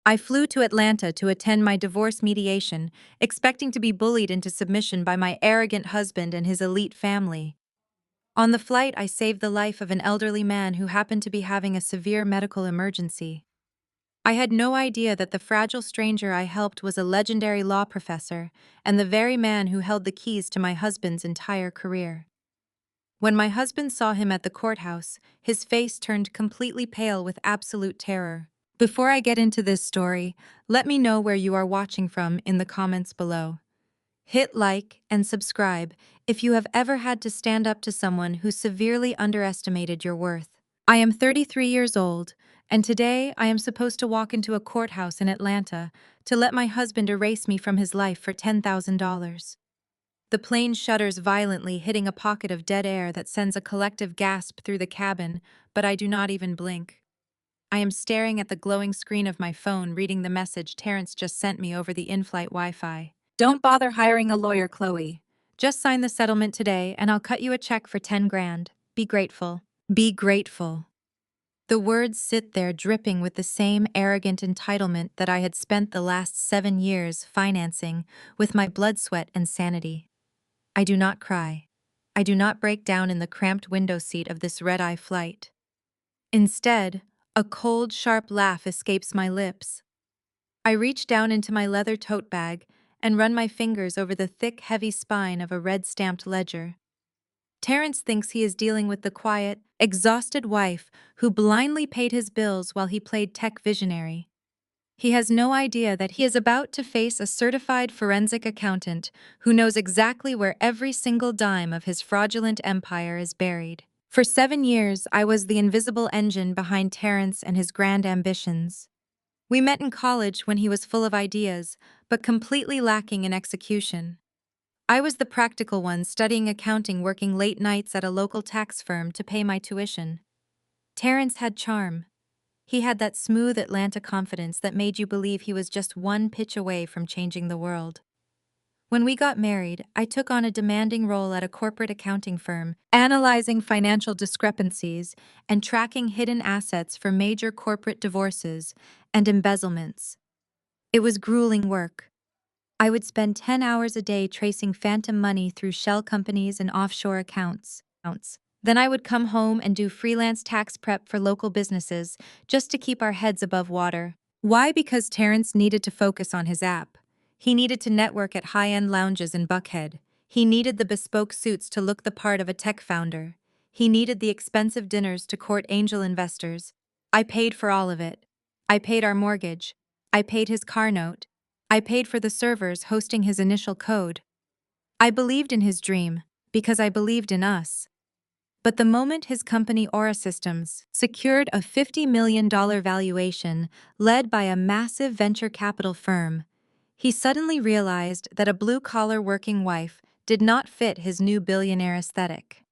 I flew to Atlanta to attend my divorce mediation, expecting to be bullied into submission by my arrogant husband and his elite family. On the flight, I saved the life of an elderly man who happened to be having a severe medical emergency. I had no idea that the fragile stranger I helped was a legendary law professor and the very man who held the keys to my husband's entire career. When my husband saw him at the courthouse, his face turned completely pale with absolute terror. Before I get into this story, let me know where you are watching from in the comments below. Hit like and subscribe if you have ever had to stand up to someone who severely underestimated your worth. I am 33 years old, and today I am supposed to walk into a courthouse in Atlanta to let my husband erase me from his life for $10,000. The plane shudders violently, hitting a pocket of dead air that sends a collective gasp through the cabin, but I do not even blink. I am staring at the glowing screen of my phone, reading the message Terrence just sent me over the in-flight Wi-Fi. Don't bother hiring a lawyer, Chloe. Just sign the settlement today and I'll cut you a check for 10 grand. Be grateful. Be grateful. The words sit there dripping with the same arrogant entitlement that I had spent the last 7 years financing with my blood, sweat, and sanity. I do not cry. I do not break down in the cramped window seat of this red-eye flight. Instead, a cold, sharp laugh escapes my lips. I reach down into my leather tote bag and run my fingers over the thick, heavy spine of a red-stamped ledger. Terrence thinks he is dealing with the quiet, exhausted wife who blindly paid his bills while he played tech visionary. He has no idea that he is about to face a certified forensic accountant who knows exactly where every single dime of his fraudulent empire is buried. For 7 years, I was the invisible engine behind Terrence and his grand ambitions. We met in college when he was full of ideas, but completely lacking in execution. I was the practical one, studying accounting, working late nights at a local tax firm to pay my tuition. Terrence had charm. He had that smooth Atlanta confidence that made you believe he was just one pitch away from changing the world. When we got married, I took on a demanding role at a corporate accounting firm, analyzing financial discrepancies and tracking hidden assets for major corporate divorces and embezzlements. It was grueling work. I would spend 10 hours a day tracing phantom money through shell companies and offshore accounts. Then I would come home and do freelance tax prep for local businesses just to keep our heads above water. Why? Because Terrence needed to focus on his app. He needed to network at high-end lounges in Buckhead. He needed the bespoke suits to look the part of a tech founder. He needed the expensive dinners to court angel investors. I paid for all of it. I paid our mortgage. I paid his car note. I paid for the servers hosting his initial code. I believed in his dream because I believed in us. But the moment his company Aura Systems secured a $50 million valuation led by a massive venture capital firm, he suddenly realized that a blue-collar working wife did not fit his new billionaire aesthetic.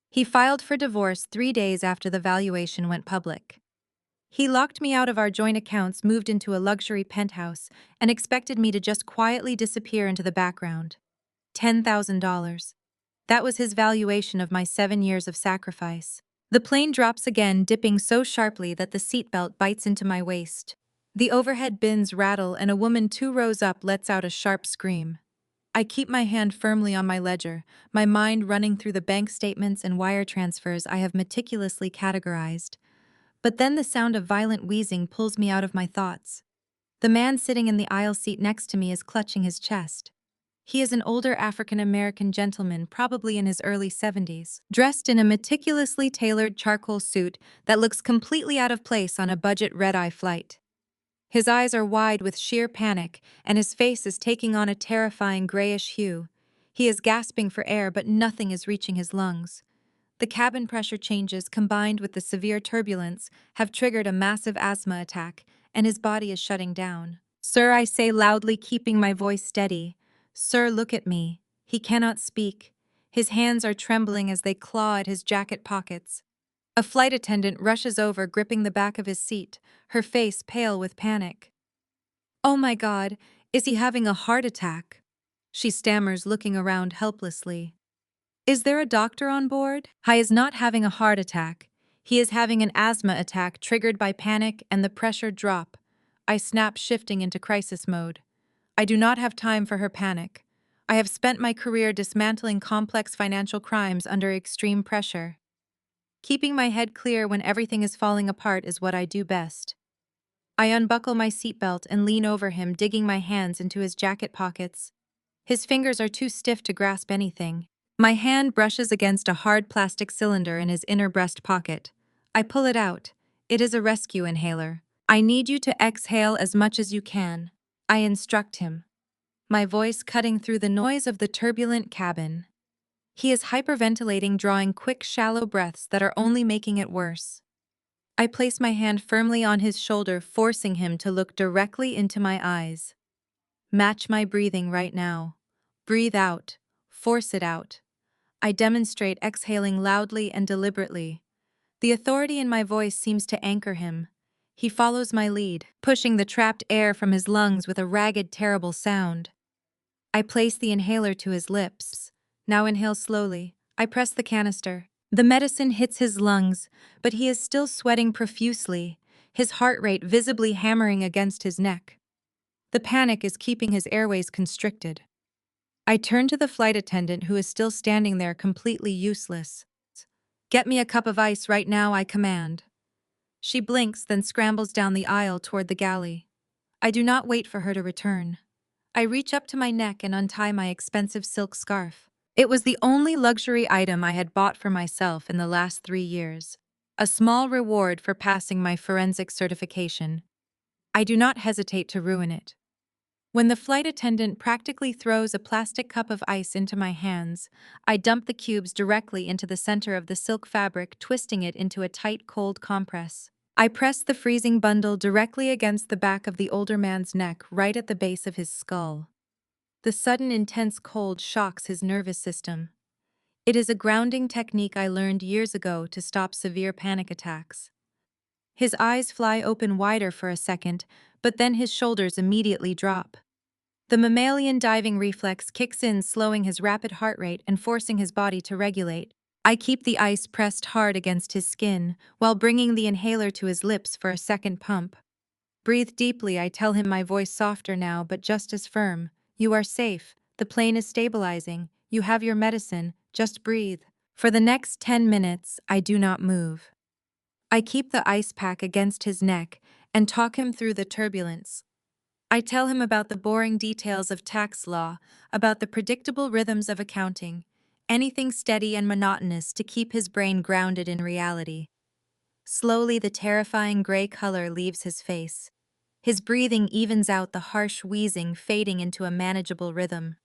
He filed for divorce 3 days after the valuation went public. He locked me out of our joint accounts, moved into a luxury penthouse, and expected me to just quietly disappear into the background. $10,000. That was his valuation of my 7 years of sacrifice. The plane drops again, dipping so sharply that the seatbelt bites into my waist. The overhead bins rattle and a woman 2 rows up lets out a sharp scream. I keep my hand firmly on my ledger, my mind running through the bank statements and wire transfers I have meticulously categorized. But then the sound of violent wheezing pulls me out of my thoughts. The man sitting in the aisle seat next to me is clutching his chest. He is an older African-American gentleman, probably in his early 70s, dressed in a meticulously tailored charcoal suit that looks completely out of place on a budget red-eye flight. His eyes are wide with sheer panic, and his face is taking on a terrifying grayish hue. He is gasping for air, but nothing is reaching his lungs. The cabin pressure changes, combined with the severe turbulence, have triggered a massive asthma attack, and his body is shutting down. "Sir," I say loudly, keeping my voice steady. "Sir, look at me." He cannot speak. His hands are trembling as they claw at his jacket pockets. A flight attendant rushes over, gripping the back of his seat, her face pale with panic. "Oh my God, is he having a heart attack?" she stammers, looking around helplessly. "Is there a doctor on board?" He is not having a heart attack. He is having an asthma attack triggered by panic and the pressure drop. I snap, shifting into crisis mode. I do not have time for her panic. I have spent my career dismantling complex financial crimes under extreme pressure. Keeping my head clear when everything is falling apart is what I do best. I unbuckle my seatbelt and lean over him, digging my hands into his jacket pockets. His fingers are too stiff to grasp anything. My hand brushes against a hard plastic cylinder in his inner breast pocket. I pull it out. It is a rescue inhaler. I need you to exhale as much as you can. I instruct him, my voice cutting through the noise of the turbulent cabin. He is hyperventilating, drawing quick, shallow breaths that are only making it worse. I place my hand firmly on his shoulder, forcing him to look directly into my eyes. Match my breathing right now. Breathe out. Force it out. I demonstrate, exhaling loudly and deliberately. The authority in my voice seems to anchor him. He follows my lead, pushing the trapped air from his lungs with a ragged, terrible sound. I place the inhaler to his lips. Now inhale slowly. I press the canister. The medicine hits his lungs, but he is still sweating profusely, his heart rate visibly hammering against his neck. The panic is keeping his airways constricted. I turn to the flight attendant, who is still standing there completely useless. "Get me a cup of ice right now," I command. She blinks, then scrambles down the aisle toward the galley. I do not wait for her to return. I reach up to my neck and untie my expensive silk scarf. It was the only luxury item I had bought for myself in the last 3 years. A small reward for passing my forensic certification. I do not hesitate to ruin it. When the flight attendant practically throws a plastic cup of ice into my hands, I dump the cubes directly into the center of the silk fabric, twisting it into a tight, cold compress. I press the freezing bundle directly against the back of the older man's neck, right at the base of his skull. The sudden, intense cold shocks his nervous system. It is a grounding technique I learned years ago to stop severe panic attacks. His eyes fly open wider for a second, but then his shoulders immediately drop. The mammalian diving reflex kicks in, slowing his rapid heart rate and forcing his body to regulate. I keep the ice pressed hard against his skin, while bringing the inhaler to his lips for a second pump. "Breathe deeply," I tell him, my voice softer now but just as firm. "You are safe. The plane is stabilizing. You have your medicine. Just breathe." For the next 10 minutes, I do not move. I keep the ice pack against his neck and talk him through the turbulence. I tell him about the boring details of tax law, about the predictable rhythms of accounting, anything steady and monotonous to keep his brain grounded in reality. Slowly, the terrifying gray color leaves his face. His breathing evens out, the harsh wheezing fading into a manageable rhythm.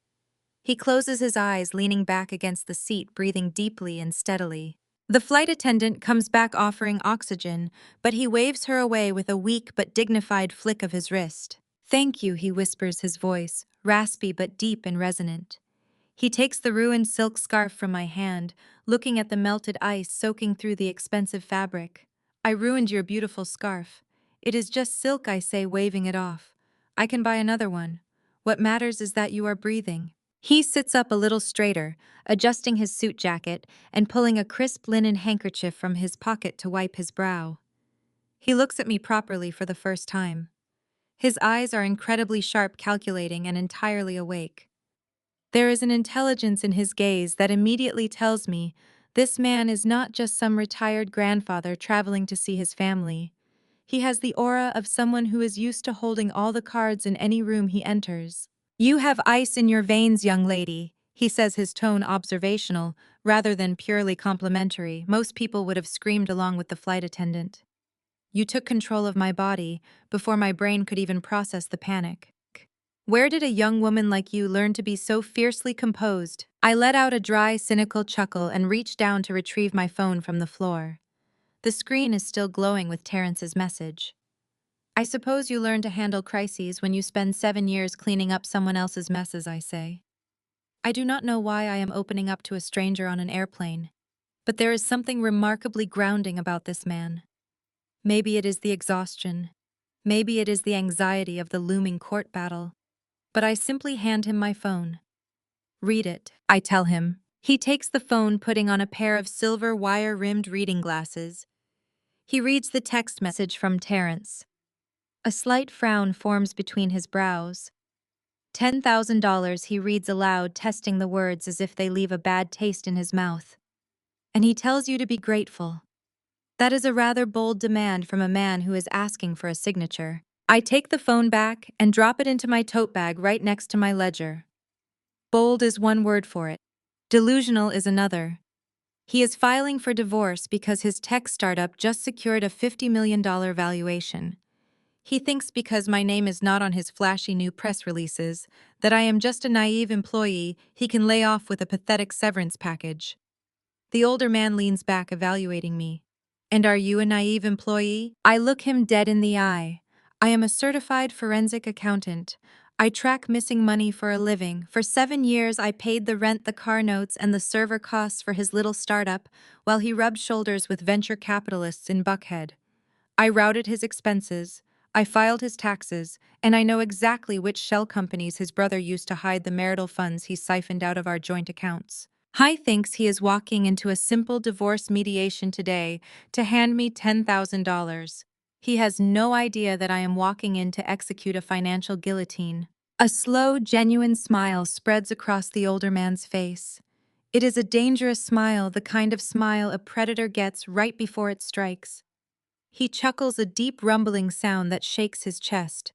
He closes his eyes, leaning back against the seat, breathing deeply and steadily. The flight attendant comes back offering oxygen, but he waves her away with a weak but dignified flick of his wrist. "Thank you," he whispers, his voice raspy but deep and resonant. He takes the ruined silk scarf from my hand, looking at the melted ice soaking through the expensive fabric. "I ruined your beautiful scarf." "It is just silk," I say, waving it off. "I can buy another one. What matters is that you are breathing." He sits up a little straighter, adjusting his suit jacket and pulling a crisp linen handkerchief from his pocket to wipe his brow. He looks at me properly for the first time. His eyes are incredibly sharp, calculating, and entirely awake. There is an intelligence in his gaze that immediately tells me this man is not just some retired grandfather traveling to see his family. He has the aura of someone who is used to holding all the cards in any room he enters. "You have ice in your veins, young lady," he says, his tone observational rather than purely complimentary. Most people would have screamed along with the flight attendant. "You took control of my body before my brain could even process the panic. Where did a young woman like you learn to be so fiercely composed?" I let out a dry, cynical chuckle and reached down to retrieve my phone from the floor. The screen is still glowing with Terrence's message. "I suppose you learn to handle crises when you spend 7 years cleaning up someone else's messes," I say. I do not know why I am opening up to a stranger on an airplane, but there is something remarkably grounding about this man. Maybe it is the exhaustion. Maybe it is the anxiety of the looming court battle. But I simply hand him my phone. "Read it," I tell him. He takes the phone, putting on a pair of silver wire-rimmed reading glasses. He reads the text message from Terrence. A slight frown forms between his brows. $10,000, he reads aloud, testing the words as if they leave a bad taste in his mouth. And he tells you to be grateful. That is a rather bold demand from a man who is asking for a signature. I take the phone back and drop it into my tote bag right next to my ledger. Bold is one word for it. Delusional is another. He is filing for divorce because his tech startup just secured a $50 million valuation. He thinks because my name is not on his flashy new press releases, that I am just a naive employee he can lay off with a pathetic severance package. The older man leans back, evaluating me. And are you a naive employee? I look him dead in the eye. I am a certified forensic accountant. I track missing money for a living. For 7 years, I paid the rent, the car notes, and the server costs for his little startup, while he rubbed shoulders with venture capitalists in Buckhead. I routed his expenses, I filed his taxes, and I know exactly which shell companies his brother used to hide the marital funds he siphoned out of our joint accounts. He thinks he is walking into a simple divorce mediation today to hand me $10,000. He has no idea that I am walking in to execute a financial guillotine. A slow, genuine smile spreads across the older man's face. It is a dangerous smile, the kind of smile a predator gets right before it strikes. He chuckles, a deep rumbling sound that shakes his chest.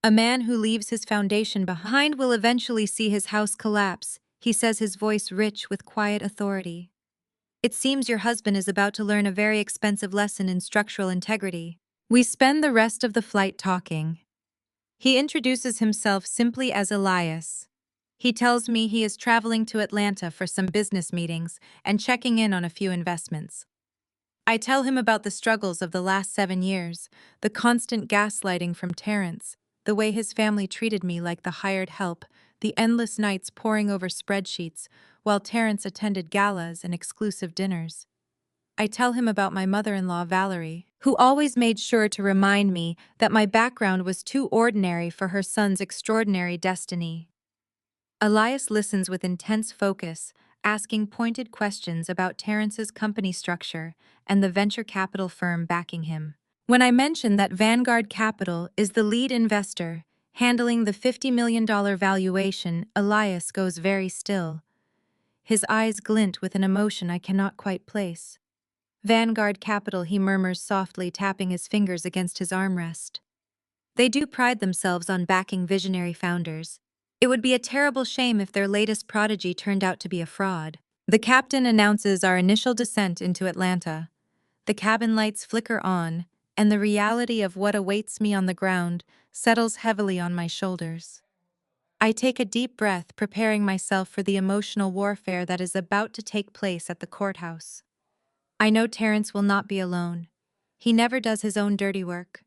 A man who leaves his foundation behind will eventually see his house collapse, he says, his voice rich with quiet authority. It seems your husband is about to learn a very expensive lesson in structural integrity. We spend the rest of the flight talking. He introduces himself simply as Elias. He tells me he is traveling to Atlanta for some business meetings and checking in on a few investments. I tell him about the struggles of the last 7 years, the constant gaslighting from Terrence, the way his family treated me like the hired help, the endless nights poring over spreadsheets while Terrence attended galas and exclusive dinners. I tell him about my mother-in-law, Valerie, who always made sure to remind me that my background was too ordinary for her son's extraordinary destiny. Elias listens with intense focus, asking pointed questions about Terrence's company structure and the venture capital firm backing him. When I mention that Vanguard Capital is the lead investor, handling the $50 million valuation, Elias goes very still. His eyes glint with an emotion I cannot quite place. Vanguard Capital, he murmurs softly, tapping his fingers against his armrest. They do pride themselves on backing visionary founders. It would be a terrible shame if their latest prodigy turned out to be a fraud. The captain announces our initial descent into Atlanta. The cabin lights flicker on, and the reality of what awaits me on the ground settles heavily on my shoulders. I take a deep breath, preparing myself for the emotional warfare that is about to take place at the courthouse. I know Terrence will not be alone. He never does his own dirty work.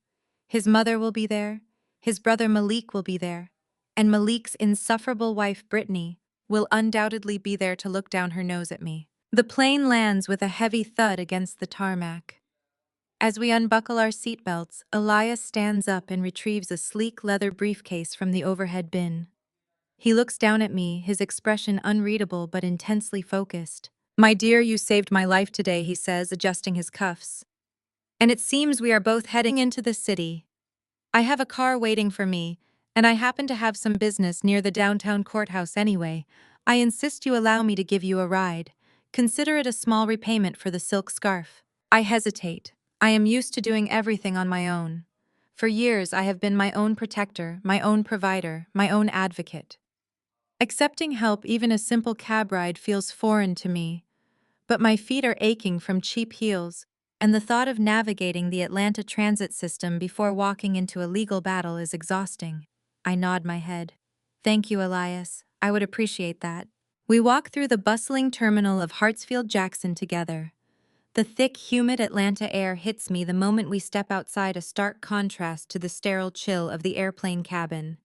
His mother will be there, his brother Malik will be there, and Malik's insufferable wife Brittany will undoubtedly be there to look down her nose at me. The plane lands with a heavy thud against the tarmac. As we unbuckle our seatbelts, Elias stands up and retrieves a sleek leather briefcase from the overhead bin. He looks down at me, his expression unreadable but intensely focused. "My dear, you saved my life today," he says, adjusting his cuffs. "And it seems we are both heading into the city. I have a car waiting for me, and I happen to have some business near the downtown courthouse anyway. I insist you allow me to give you a ride. Consider it a small repayment for the silk scarf." I hesitate. I am used to doing everything on my own. For years, I have been my own protector, my own provider, my own advocate. Accepting help, even a simple cab ride, feels foreign to me. But my feet are aching from cheap heels, and the thought of navigating the Atlanta transit system before walking into a legal battle is exhausting. I nod my head. "Thank you, Elias. I would appreciate that." We walk through the bustling terminal of Hartsfield-Jackson together. The thick, humid Atlanta air hits me the moment we step outside, a stark contrast to the sterile chill of the airplane cabin.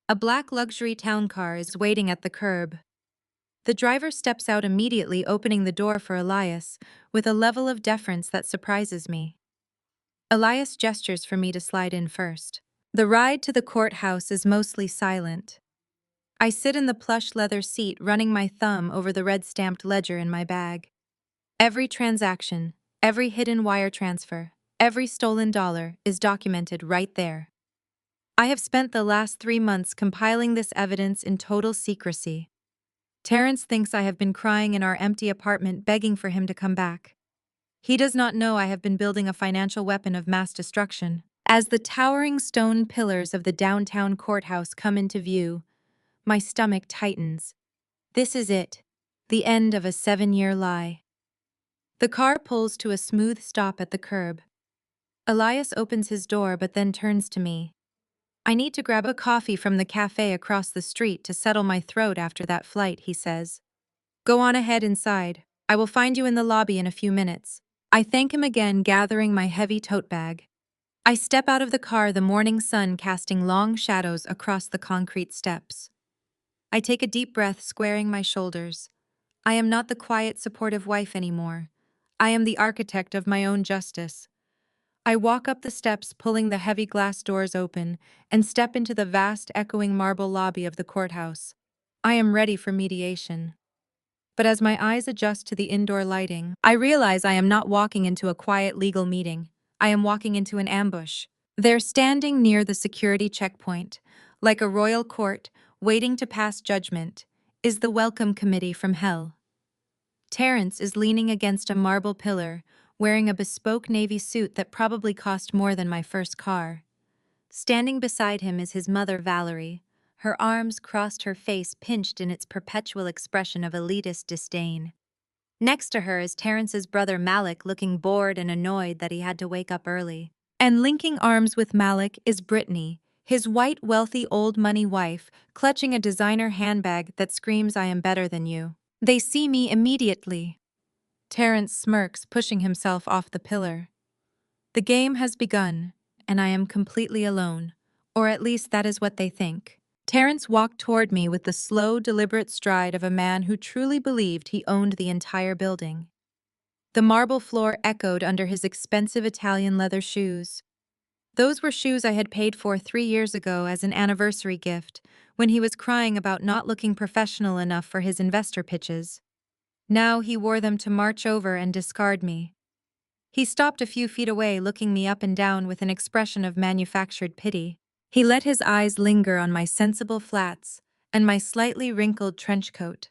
A black luxury town car is waiting at the curb. The driver steps out immediately, opening the door for Elias, with a level of deference that surprises me. Elias gestures for me to slide in first. The ride to the courthouse is mostly silent. I sit in the plush leather seat, running my thumb over the red-stamped ledger in my bag. Every transaction, every hidden wire transfer, Every stolen dollar is documented right there. I have spent the last 3 months compiling this evidence in total secrecy. Terrence thinks I have been crying in our empty apartment begging for him to come back. He does not know I have been building a financial weapon of mass destruction. As the towering stone pillars of the downtown courthouse come into view, my stomach tightens. This is it, the end of a 7-year lie. The car pulls to a smooth stop at the curb. Elias opens his door but then turns to me. I need to grab a coffee from the cafe across the street to settle my throat after that flight, he says. Go on ahead inside. I will find you in the lobby in a few minutes. I thank him again, gathering my heavy tote bag. I step out of the car, the morning sun casting long shadows across the concrete steps. I take a deep breath, squaring my shoulders. I am not the quiet, supportive wife anymore. I am the architect of my own justice. I walk up the steps, pulling the heavy glass doors open, and step into the vast, echoing marble lobby of the courthouse. I am ready for mediation. But as my eyes adjust to the indoor lighting, I realize I am not walking into a quiet legal meeting. I am walking into an ambush. They're standing near the security checkpoint, like a royal court, waiting to pass judgment, is the welcome committee from hell. Terrence is leaning against a marble pillar, wearing a bespoke navy suit that probably cost more than my first car. Standing beside him is his mother, Valerie, her arms crossed, her face pinched in its perpetual expression of elitist disdain. Next to her is Terrence's brother Malik, looking bored and annoyed that he had to wake up early. And linking arms with Malik is Brittany, his white, wealthy, old money wife, clutching a designer handbag that screams, "I am better than you." They see me immediately. Terrence smirks, pushing himself off the pillar. The game has begun, and I am completely alone, or at least that is what they think. Terrence walked toward me with the slow, deliberate stride of a man who truly believed he owned the entire building. The marble floor echoed under his expensive Italian leather shoes. Those were shoes I had paid for 3 years ago as an anniversary gift, when he was crying about not looking professional enough for his investor pitches. Now he wore them to march over and discard me. He stopped a few feet away, looking me up and down with an expression of manufactured pity. He let his eyes linger on my sensible flats and my slightly wrinkled trench coat.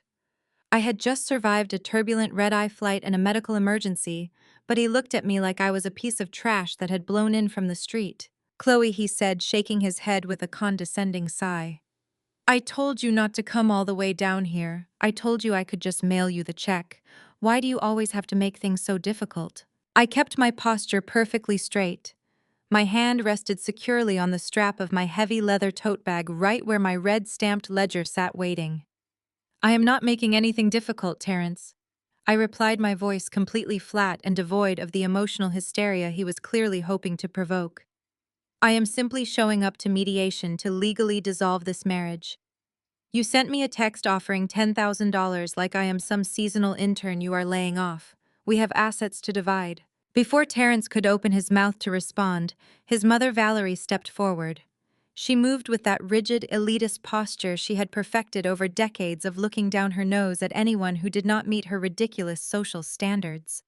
I had just survived a turbulent red-eye flight and a medical emergency, but he looked at me like I was a piece of trash that had blown in from the street. "Chloe," he said, shaking his head with a condescending sigh. "I told you not to come all the way down here. I told you I could just mail you the check. Why do you always have to make things so difficult?" I kept my posture perfectly straight. My hand rested securely on the strap of my heavy leather tote bag, right where my red-stamped ledger sat waiting. "I am not making anything difficult, Terrence," I replied, my voice completely flat and devoid of the emotional hysteria he was clearly hoping to provoke. "I am simply showing up to mediation to legally dissolve this marriage. You sent me a text offering $10,000 like I am some seasonal intern you are laying off. We have assets to divide." Before Terrence could open his mouth to respond, his mother Valerie stepped forward. She moved with that rigid, elitist posture she had perfected over decades of looking down her nose at anyone who did not meet her ridiculous social standards.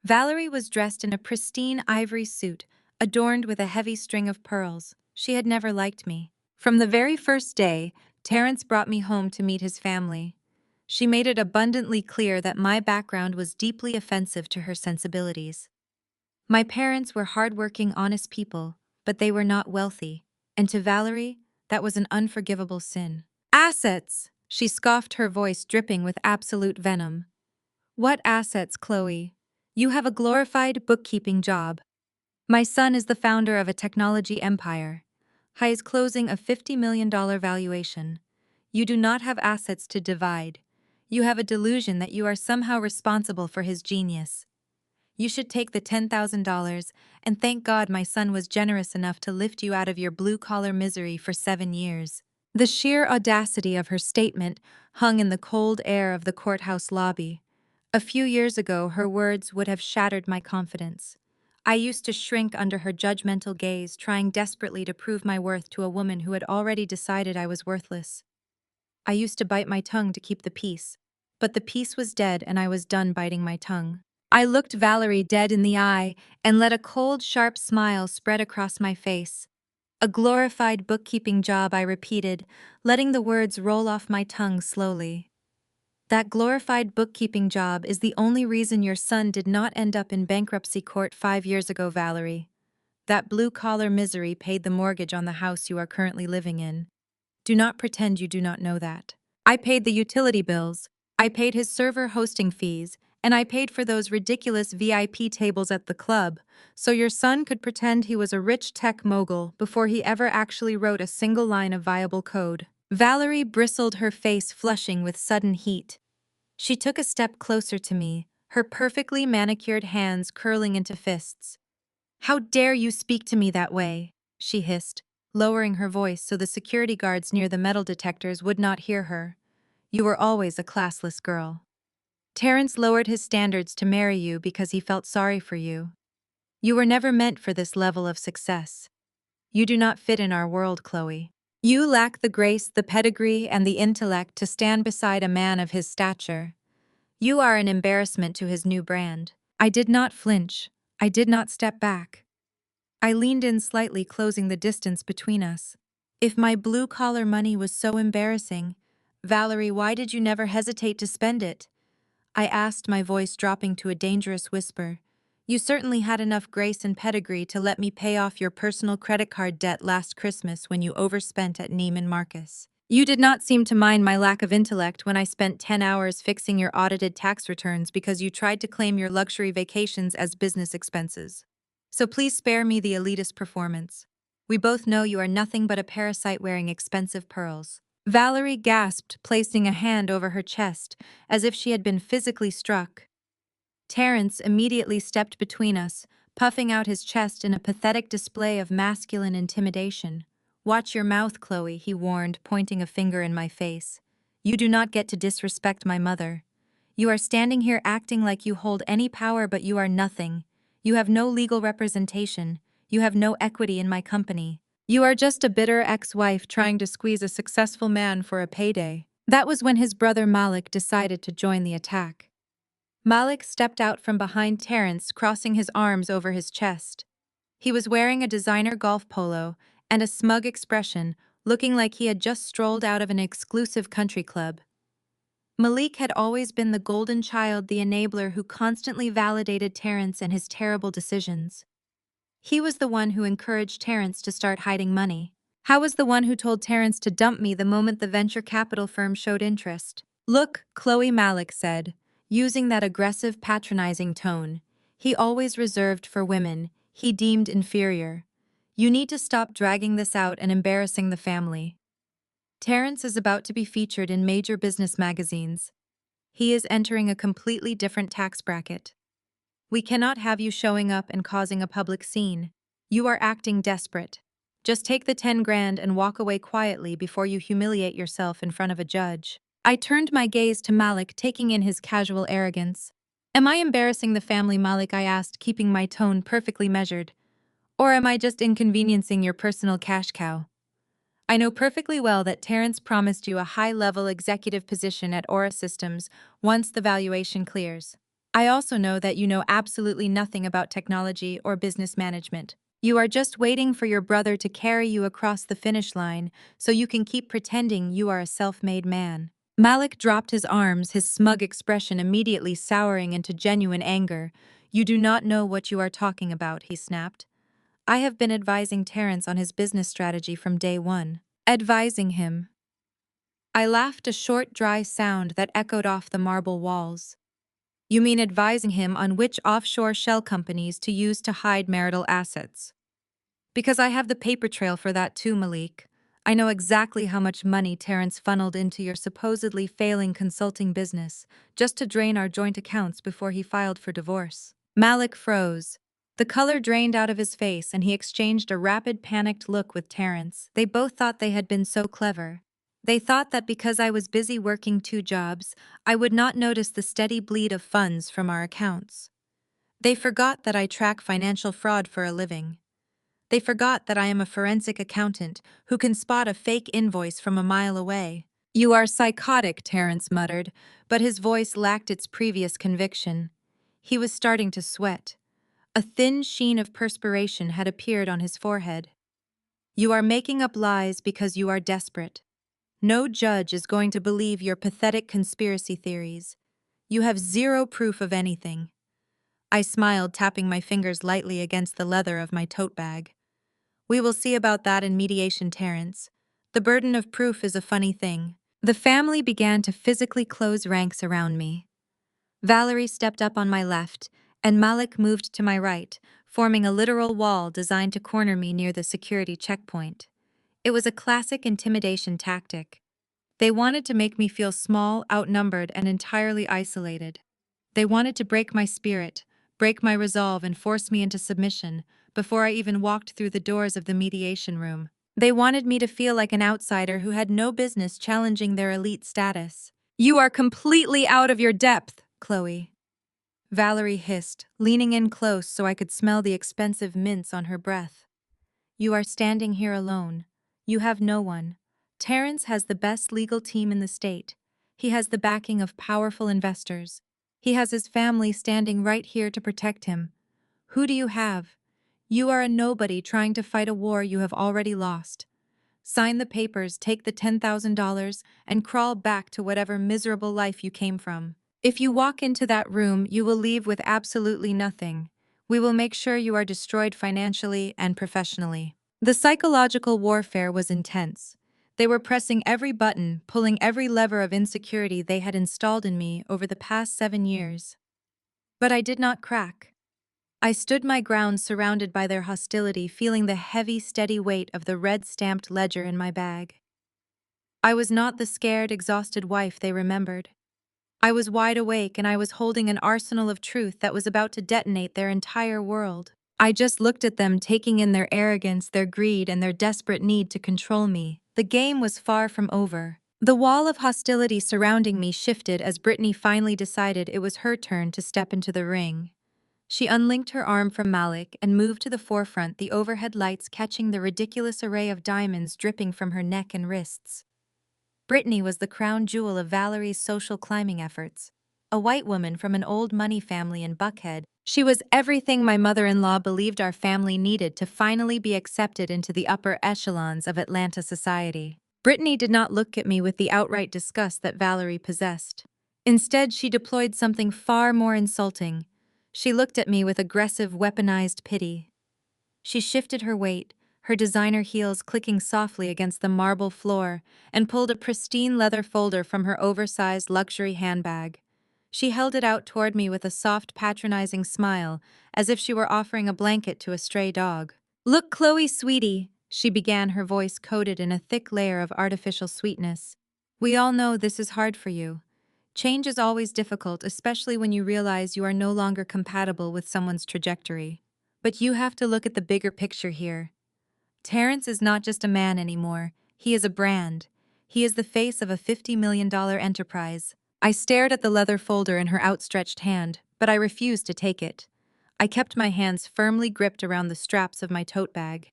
Valerie was dressed in a pristine ivory suit, adorned with a heavy string of pearls. She had never liked me. From the very first day, Terrence brought me home to meet his family. She made it abundantly clear that my background was deeply offensive to her sensibilities. My parents were hardworking, honest people, but they were not wealthy, and to Valerie, that was an unforgivable sin. "Assets!" She scoffed, her voice dripping with absolute venom. "What assets, Chloe? You have a glorified bookkeeping job. My son is the founder of a technology empire. He is closing a $50 million valuation. You do not have assets to divide. You have a delusion that you are somehow responsible for his genius. You should take the $10,000 and thank God my son was generous enough to lift you out of your blue-collar misery for 7 years." The sheer audacity of her statement hung in the cold air of the courthouse lobby. A few years ago, her words would have shattered my confidence. I used to shrink under her judgmental gaze, trying desperately to prove my worth to a woman who had already decided I was worthless. I used to bite my tongue to keep the peace, but the peace was dead and I was done biting my tongue. I looked Valerie dead in the eye and let a cold, sharp smile spread across my face. A glorified bookkeeping job, I repeated, letting the words roll off my tongue slowly. That glorified bookkeeping job is the only reason your son did not end up in bankruptcy court 5 years ago, Valerie. That blue-collar misery paid the mortgage on the house you are currently living in. Do not pretend you do not know that. I paid the utility bills, I paid his server hosting fees, and I paid for those ridiculous VIP tables at the club, so your son could pretend he was a rich tech mogul before he ever actually wrote a single line of viable code. Valerie bristled, her face flushing with sudden heat. She took a step closer to me, her perfectly manicured hands curling into fists. "How dare you speak to me that way?" she hissed, lowering her voice so the security guards near the metal detectors would not hear her. "You were always a classless girl. Terrence lowered his standards to marry you because he felt sorry for you. You were never meant for this level of success. You do not fit in our world, Chloe. You lack the grace, the pedigree, and the intellect to stand beside a man of his stature. You are an embarrassment to his new brand." I did not flinch. I did not step back. I leaned in slightly, closing the distance between us. "If my blue-collar money was so embarrassing, Valerie, why did you never hesitate to spend it?" I asked, my voice dropping to a dangerous whisper. "You certainly had enough grace and pedigree to let me pay off your personal credit card debt last Christmas when you overspent at Neiman Marcus. You did not seem to mind my lack of intellect when I spent 10 hours fixing your audited tax returns because you tried to claim your luxury vacations as business expenses. So please spare me the elitist performance. We both know you are nothing but a parasite wearing expensive pearls." Valerie gasped, placing a hand over her chest, as if she had been physically struck. Terrence immediately stepped between us, puffing out his chest in a pathetic display of masculine intimidation. "Watch your mouth, Chloe," he warned, pointing a finger in my face. "You do not get to disrespect my mother. You are standing here acting like you hold any power, but you are nothing. You have no legal representation. You have no equity in my company. You are just a bitter ex-wife trying to squeeze a successful man for a payday." That was when his brother Malik decided to join the attack. Malik stepped out from behind Terrence, crossing his arms over his chest. He was wearing a designer golf polo and a smug expression, looking like he had just strolled out of an exclusive country club. Malik had always been the golden child, the enabler who constantly validated Terrence and his terrible decisions. He was the one who encouraged Terrence to start hiding money. How was the one who told Terrence to dump me the moment the venture capital firm showed interest? "Look," Chloe, Malik said, using that aggressive, patronizing tone. "He always reserved for women he deemed inferior. You need to stop dragging this out and embarrassing the family. Terrence is about to be featured in major business magazines. He is entering a completely different tax bracket. We cannot have you showing up and causing a public scene. You are acting desperate. Just take the 10 grand and walk away quietly before you humiliate yourself in front of a judge." I turned my gaze to Malik, taking in his casual arrogance. "Am I embarrassing the family, Malik?" I asked, keeping my tone perfectly measured. "Or am I just inconveniencing your personal cash cow? I know perfectly well that Terrence promised you a high-level executive position at Aura Systems once the valuation clears. I also know that you know absolutely nothing about technology or business management. You are just waiting for your brother to carry you across the finish line so you can keep pretending you are a self-made man." Malik dropped his arms, his smug expression immediately souring into genuine anger. "You do not know what you are talking about," he snapped. "I have been advising Terrence on his business strategy from day one." Advising him? I laughed, a short, dry sound that echoed off the marble walls. "You mean advising him on which offshore shell companies to use to hide marital assets? Because I have the paper trail for that too, Malik. I know exactly how much money Terrence funneled into your supposedly failing consulting business, just to drain our joint accounts before he filed for divorce." Malik froze. The color drained out of his face and he exchanged a rapid, panicked look with Terrence. They both thought they had been so clever. They thought that because I was busy working 2 jobs, I would not notice the steady bleed of funds from our accounts. They forgot that I track financial fraud for a living. They forgot that I am a forensic accountant who can spot a fake invoice from a mile away. "You are psychotic," Terrence muttered, but his voice lacked its previous conviction. He was starting to sweat. A thin sheen of perspiration had appeared on his forehead. You are making up lies because you are desperate. No judge is going to believe your pathetic conspiracy theories. You have zero proof of anything. I smiled, tapping my fingers lightly against the leather of my tote bag. We will see about that in mediation, Terrence. The burden of proof is a funny thing. The family began to physically close ranks around me. Valerie stepped up on my left, and Malik moved to my right, forming a literal wall designed to corner me near the security checkpoint. It was a classic intimidation tactic. They wanted to make me feel small, outnumbered, and entirely isolated. They wanted to break my spirit, break my resolve, and force me into submission before I even walked through the doors of the mediation room. They wanted me to feel like an outsider who had no business challenging their elite status. You are completely out of your depth, Chloe. Valerie hissed, leaning in close so I could smell the expensive mints on her breath. You are standing here alone. You have no one. Terrence has the best legal team in the state. He has the backing of powerful investors. He has his family standing right here to protect him. Who do you have? You are a nobody trying to fight a war you have already lost. Sign the papers, take the $10,000, and crawl back to whatever miserable life you came from. If you walk into that room, you will leave with absolutely nothing. We will make sure you are destroyed financially and professionally. The psychological warfare was intense. They were pressing every button, pulling every lever of insecurity they had installed in me over the past 7 years. But I did not crack. I stood my ground surrounded by their hostility, feeling the heavy, steady weight of the red-stamped ledger in my bag. I was not the scared, exhausted wife they remembered. I was wide awake, and I was holding an arsenal of truth that was about to detonate their entire world. I just looked at them, taking in their arrogance, their greed, and their desperate need to control me. The game was far from over. The wall of hostility surrounding me shifted as Brittany finally decided it was her turn to step into the ring. She unlinked her arm from Malik and moved to the forefront, the overhead lights catching the ridiculous array of diamonds dripping from her neck and wrists. Brittany was the crown jewel of Valerie's social climbing efforts. A white woman from an old money family in Buckhead, she was everything my mother-in-law believed our family needed to finally be accepted into the upper echelons of Atlanta society. Brittany did not look at me with the outright disgust that Valerie possessed. Instead, she deployed something far more insulting. She looked at me with aggressive, weaponized pity. She shifted her weight, her designer heels clicking softly against the marble floor, and pulled a pristine leather folder from her oversized luxury handbag. She held it out toward me with a soft, patronizing smile, as if she were offering a blanket to a stray dog. "Look, Chloe, sweetie," she began, her voice coated in a thick layer of artificial sweetness. "We all know this is hard for you. Change is always difficult, especially when you realize you are no longer compatible with someone's trajectory. But you have to look at the bigger picture here. Terrence is not just a man anymore, he is a brand. He is the face of a $50 million enterprise." I stared at the leather folder in her outstretched hand, but I refused to take it. I kept my hands firmly gripped around the straps of my tote bag.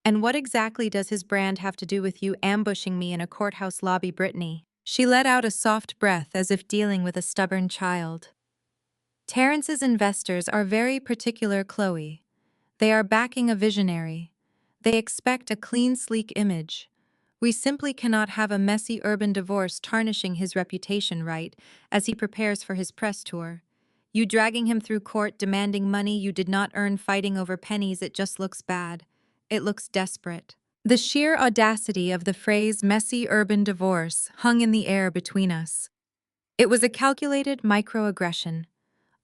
"And what exactly does his brand have to do with you ambushing me in a courthouse lobby, Brittany?" She let out a soft breath as if dealing with a stubborn child. "Terrence's investors are very particular, Chloe. They are backing a visionary. They expect a clean, sleek image. We simply cannot have a messy urban divorce tarnishing his reputation, right, as he prepares for his press tour. You dragging him through court demanding money you did not earn, fighting over pennies, it just looks bad. It looks desperate." The sheer audacity of the phrase messy urban divorce hung in the air between us. It was a calculated microaggression,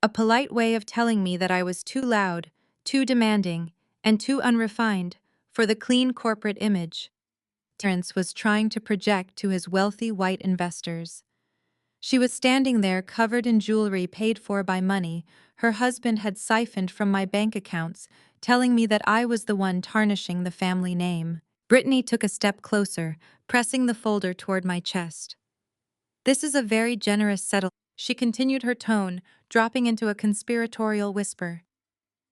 a polite way of telling me that I was too loud, too demanding, and too unrefined for the clean corporate image Terrence was trying to project to his wealthy white investors. She was standing there covered in jewelry paid for by money her husband had siphoned from my bank accounts, telling me that I was the one tarnishing the family name. Brittany took a step closer, pressing the folder toward my chest. "This is a very generous settlement," she continued, her tone dropping into a conspiratorial whisper.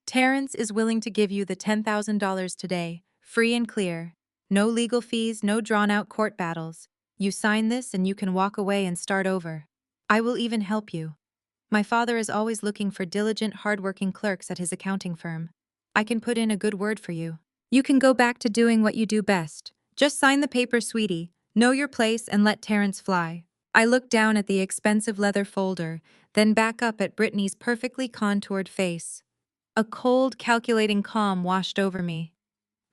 "Terrence is willing to give you the $10,000 today, free and clear. No legal fees, no drawn-out court battles. You sign this and you can walk away and start over. I will even help you." My father is always looking for diligent, hardworking clerks at his accounting firm. I can put in a good word for you. You can go back to doing what you do best. Just sign the paper, sweetie. Know your place and let Terrence fly. I looked down at the expensive leather folder, then back up at Brittany's perfectly contoured face. A cold, calculating calm washed over me.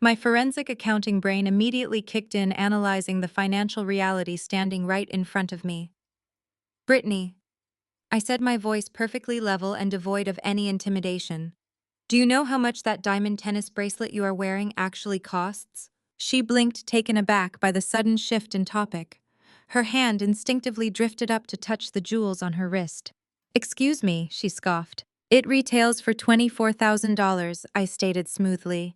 My forensic accounting brain immediately kicked in, analyzing the financial reality standing right in front of me. Brittany, I said, my voice perfectly level and devoid of any intimidation. Do you know how much that diamond tennis bracelet you are wearing actually costs? She blinked, taken aback by the sudden shift in topic. Her hand instinctively drifted up to touch the jewels on her wrist. Excuse me, she scoffed. It retails for $24,000, I stated smoothly.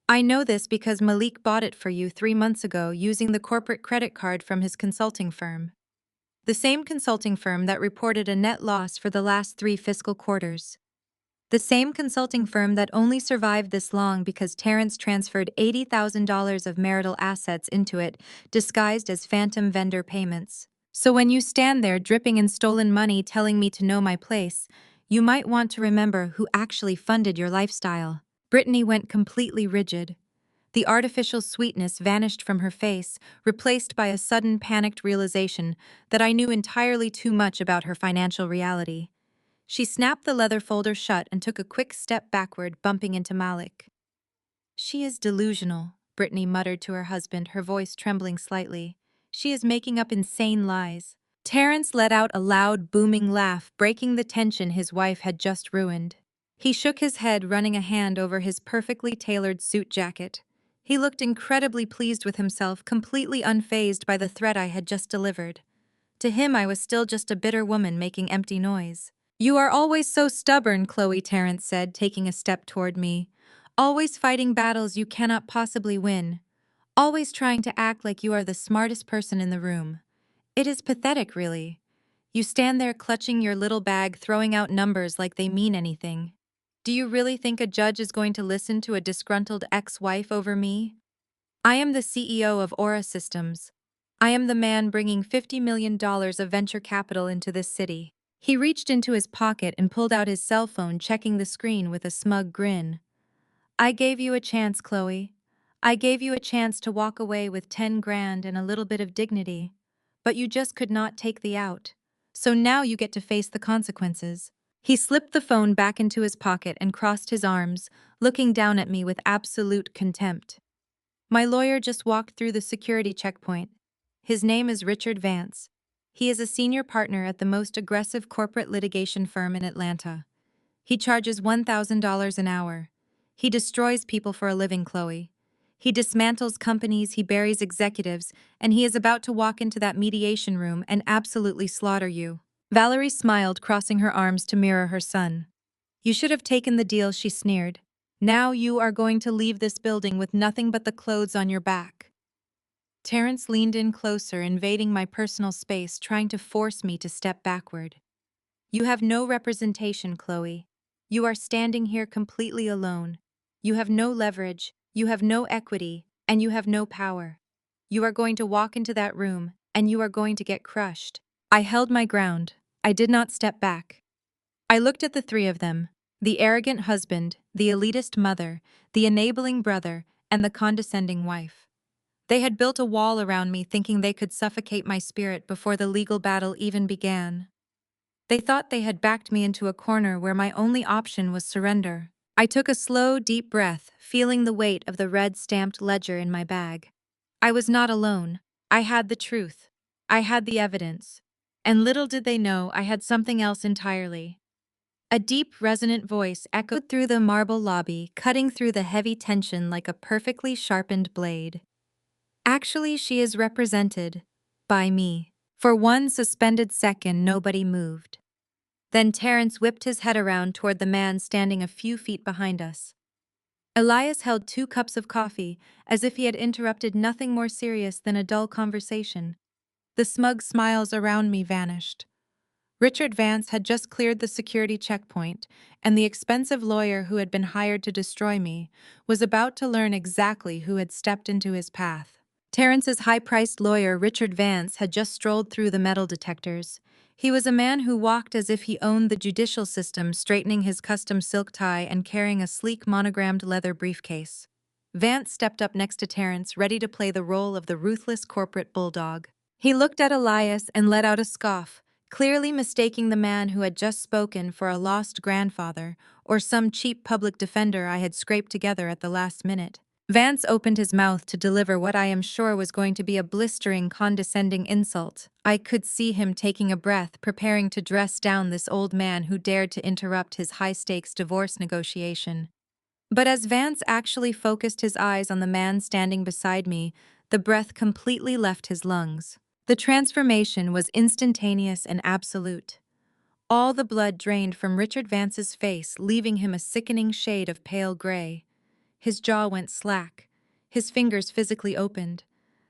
I know this because Malik bought it for you 3 months ago using the corporate credit card from his consulting firm. The same consulting firm that reported a net loss for the last 3 fiscal quarters. The same consulting firm that only survived this long because Terrence transferred $80,000 of marital assets into it, disguised as phantom vendor payments. So when you stand there dripping in stolen money telling me to know my place, you might want to remember who actually funded your lifestyle. Brittany went completely rigid. The artificial sweetness vanished from her face, replaced by a sudden panicked realization that I knew entirely too much about her financial reality. She snapped the leather folder shut and took a quick step backward, bumping into Malik. She is delusional, Brittany muttered to her husband, her voice trembling slightly. She is making up insane lies. Terrence let out a loud, booming laugh, breaking the tension his wife had just ruined. He shook his head, running a hand over his perfectly tailored suit jacket. He looked incredibly pleased with himself, completely unfazed by the threat I had just delivered. To him, I was still just a bitter woman making empty noise. You are always so stubborn, Chloe, Terrence said, taking a step toward me. Always fighting battles you cannot possibly win. Always trying to act like you are the smartest person in the room. It is pathetic, really. You stand there clutching your little bag, throwing out numbers like they mean anything. Do you really think a judge is going to listen to a disgruntled ex-wife over me? I am the CEO of Aura Systems. I am the man bringing $50 million of venture capital into this city. He reached into his pocket and pulled out his cell phone, checking the screen with a smug grin. I gave you a chance, Chloe. I gave you a chance to walk away with 10 grand and a little bit of dignity. But you just could not take the out. So now you get to face the consequences. He slipped the phone back into his pocket and crossed his arms, looking down at me with absolute contempt. My lawyer just walked through the security checkpoint. His name is Richard Vance. He is a senior partner at the most aggressive corporate litigation firm in Atlanta. He charges $1,000 an hour. He destroys people for a living, Chloe. He dismantles companies, he buries executives, and he is about to walk into that mediation room and absolutely slaughter you. Valerie smiled, crossing her arms to mirror her son. You should have taken the deal, she sneered. Now you are going to leave this building with nothing but the clothes on your back. Terrence leaned in closer, invading my personal space, trying to force me to step backward. You have no representation, Chloe. You are standing here completely alone. You have no leverage, you have no equity, and you have no power. You are going to walk into that room, and you are going to get crushed. I held my ground. I did not step back. I looked at the three of them, the arrogant husband, the elitist mother, the enabling brother, and the condescending wife. They had built a wall around me, thinking they could suffocate my spirit before the legal battle even began. They thought they had backed me into a corner where my only option was surrender. I took a slow, deep breath, feeling the weight of the red-stamped ledger in my bag. I was not alone. I had the truth. I had the evidence. And little did they know I had something else entirely. A deep, resonant voice echoed through the marble lobby, cutting through the heavy tension like a perfectly sharpened blade. Actually, she is represented by me. For one suspended second, nobody moved. Then Terrence whipped his head around toward the man standing a few feet behind us. Elias held 2 cups of coffee, as if he had interrupted nothing more serious than a dull conversation. The smug smiles around me vanished. Richard Vance had just cleared the security checkpoint, and the expensive lawyer who had been hired to destroy me was about to learn exactly who had stepped into his path. Terrence's high-priced lawyer, Richard Vance, had just strolled through the metal detectors. He was a man who walked as if he owned the judicial system, straightening his custom silk tie and carrying a sleek monogrammed leather briefcase. Vance stepped up next to Terrence, ready to play the role of the ruthless corporate bulldog. He looked at Elias and let out a scoff, clearly mistaking the man who had just spoken for a lost grandfather or some cheap public defender I had scraped together at the last minute. Vance opened his mouth to deliver what I am sure was going to be a blistering, condescending insult. I could see him taking a breath, preparing to dress down this old man who dared to interrupt his high-stakes divorce negotiation. But as Vance actually focused his eyes on the man standing beside me, the breath completely left his lungs. The transformation was instantaneous and absolute. All the blood drained from Richard Vance's face, leaving him a sickening shade of pale gray. His jaw went slack. His fingers physically opened.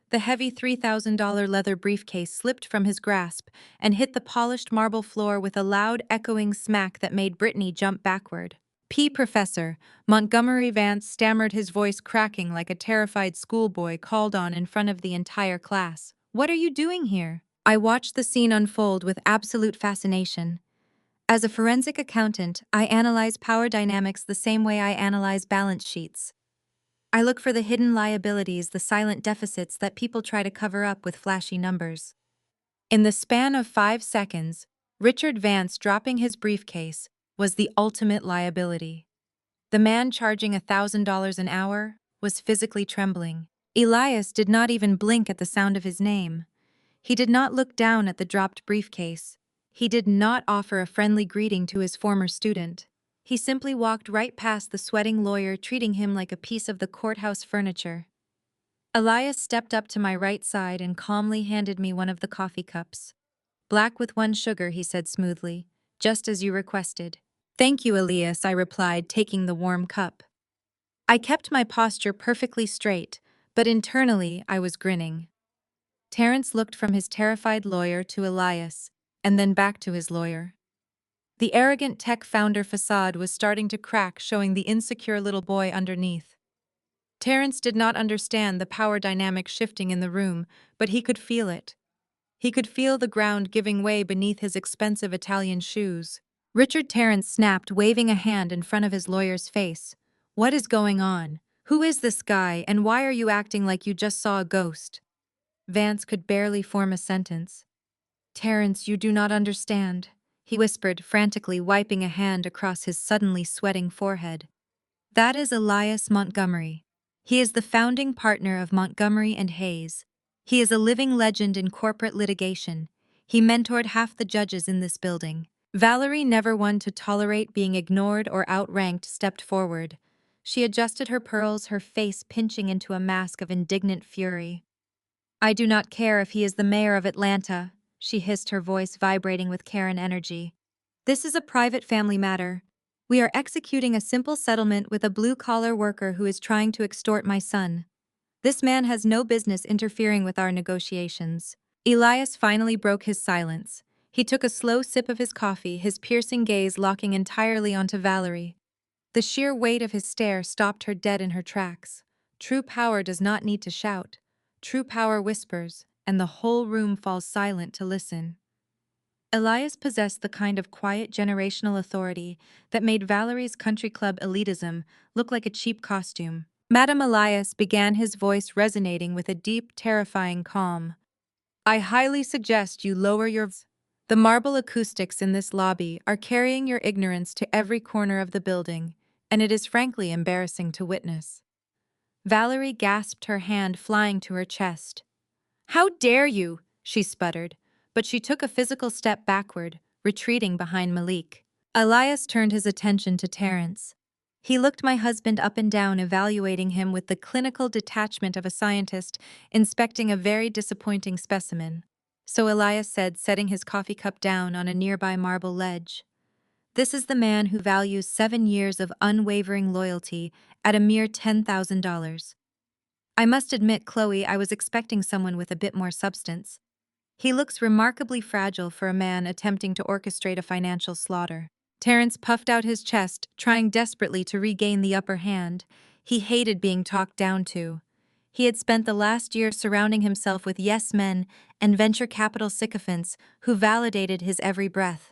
The heavy $3,000 leather briefcase slipped from his grasp and hit the polished marble floor with a loud, echoing smack that made Brittany jump backward. Professor, Montgomery Vance stammered, his voice cracking like a terrified schoolboy called on in front of the entire class. What are you doing here? I watched the scene unfold with absolute fascination. As a forensic accountant, I analyze power dynamics the same way I analyze balance sheets. I look for the hidden liabilities, the silent deficits that people try to cover up with flashy numbers. In the span of 5 seconds, Richard Vance dropping his briefcase was the ultimate liability. The man charging $1,000 an hour was physically trembling. Elias did not even blink at the sound of his name. He did not look down at the dropped briefcase. He did not offer a friendly greeting to his former student. He simply walked right past the sweating lawyer, treating him like a piece of the courthouse furniture. Elias stepped up to my right side and calmly handed me one of the coffee cups. "Black with 1 sugar," he said smoothly, "just as you requested." "Thank you, Elias," I replied, taking the warm cup. I kept my posture perfectly straight, but internally I was grinning. Terrence looked from his terrified lawyer to Elias, and then back to his lawyer. The arrogant tech founder facade was starting to crack, showing the insecure little boy underneath. Terrence did not understand the power dynamic shifting in the room, but he could feel it. He could feel the ground giving way beneath his expensive Italian shoes. Richard Terrence snapped, waving a hand in front of his lawyer's face. "What is going on? Who is this guy, and why are you acting like you just saw a ghost?" Vance could barely form a sentence. "Terrence, you do not understand," he whispered, frantically wiping a hand across his suddenly sweating forehead. "That is Elias Montgomery. He is the founding partner of Montgomery and Hayes. He is a living legend in corporate litigation. He mentored half the judges in this building." Valerie, never one to tolerate being ignored or outranked, stepped forward. She adjusted her pearls, her face pinching into a mask of indignant fury. "I do not care if he is the mayor of Atlanta," she hissed, her voice vibrating with care and energy. "This is a private family matter. We are executing a simple settlement with a blue-collar worker who is trying to extort my son. This man has no business interfering with our negotiations." Elias finally broke his silence. He took a slow sip of his coffee, his piercing gaze locking entirely onto Valerie. The sheer weight of his stare stopped her dead in her tracks. True power does not need to shout. True power whispers, and the whole room falls silent to listen. Elias possessed the kind of quiet generational authority that made Valerie's country club elitism look like a cheap costume. "Madam Elias," began, his voice resonating with a deep, terrifying calm, "I highly suggest you lower your voice. The marble acoustics in this lobby are carrying your ignorance to every corner of the building, and it is frankly embarrassing to witness." Valerie gasped, her hand flying to her chest. "How dare you?" she sputtered, but she took a physical step backward, retreating behind Malik. Elias turned his attention to Terrence. He looked my husband up and down, evaluating him with the clinical detachment of a scientist inspecting a very disappointing specimen. So Elias said, setting his coffee cup down on a nearby marble ledge, "This is the man who values 7 years of unwavering loyalty at a mere $10,000. I must admit, Chloe, I was expecting someone with a bit more substance. He looks remarkably fragile for a man attempting to orchestrate a financial slaughter." Terrence puffed out his chest, trying desperately to regain the upper hand. He hated being talked down to. He had spent the last year surrounding himself with yes men and venture capital sycophants who validated his every breath.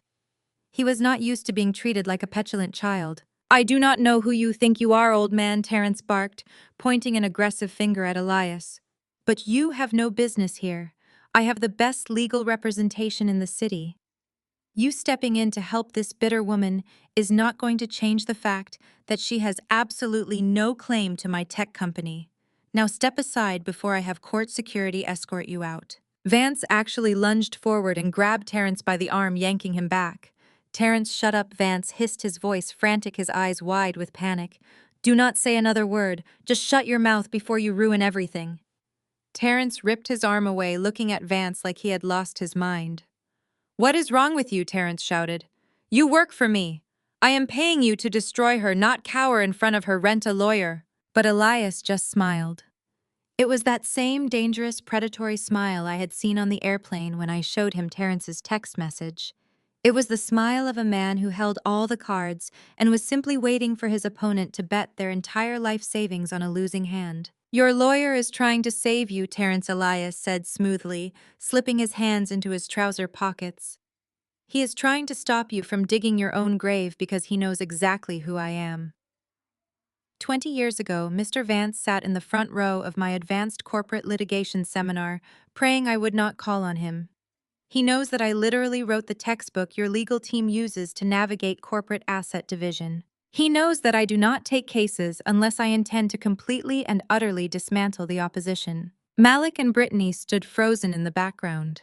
He was not used to being treated like a petulant child. "I do not know who you think you are, old man," Terrence barked, pointing an aggressive finger at Elias. "But you have no business here. I have the best legal representation in the city. You stepping in to help this bitter woman is not going to change the fact that she has absolutely no claim to my tech company. Now step aside before I have court security escort you out." Vance actually lunged forward and grabbed Terrence by the arm, yanking him back. "Terrence, shut up," Vance hissed, his voice frantic, his eyes wide with panic. "Do not say another word. Just shut your mouth before you ruin everything." Terrence ripped his arm away, looking at Vance like he had lost his mind. "What is wrong with you?" Terrence shouted. "You work for me. I am paying you to destroy her, not cower in front of her. Rent a lawyer." But Elias just smiled. It was that same dangerous, predatory smile I had seen on the airplane when I showed him Terrence's text message. It was the smile of a man who held all the cards and was simply waiting for his opponent to bet their entire life savings on a losing hand. "Your lawyer is trying to save you," Terrence, Elias said smoothly, slipping his hands into his trouser pockets. "He is trying to stop you from digging your own grave because he knows exactly who I am." 20 years ago, Mr. Vance sat in the front row of my advanced corporate litigation seminar, praying I would not call on him. He knows that I literally wrote the textbook your legal team uses to navigate corporate asset division. He knows that I do not take cases unless I intend to completely and utterly dismantle the opposition. Malik and Brittany stood frozen in the background.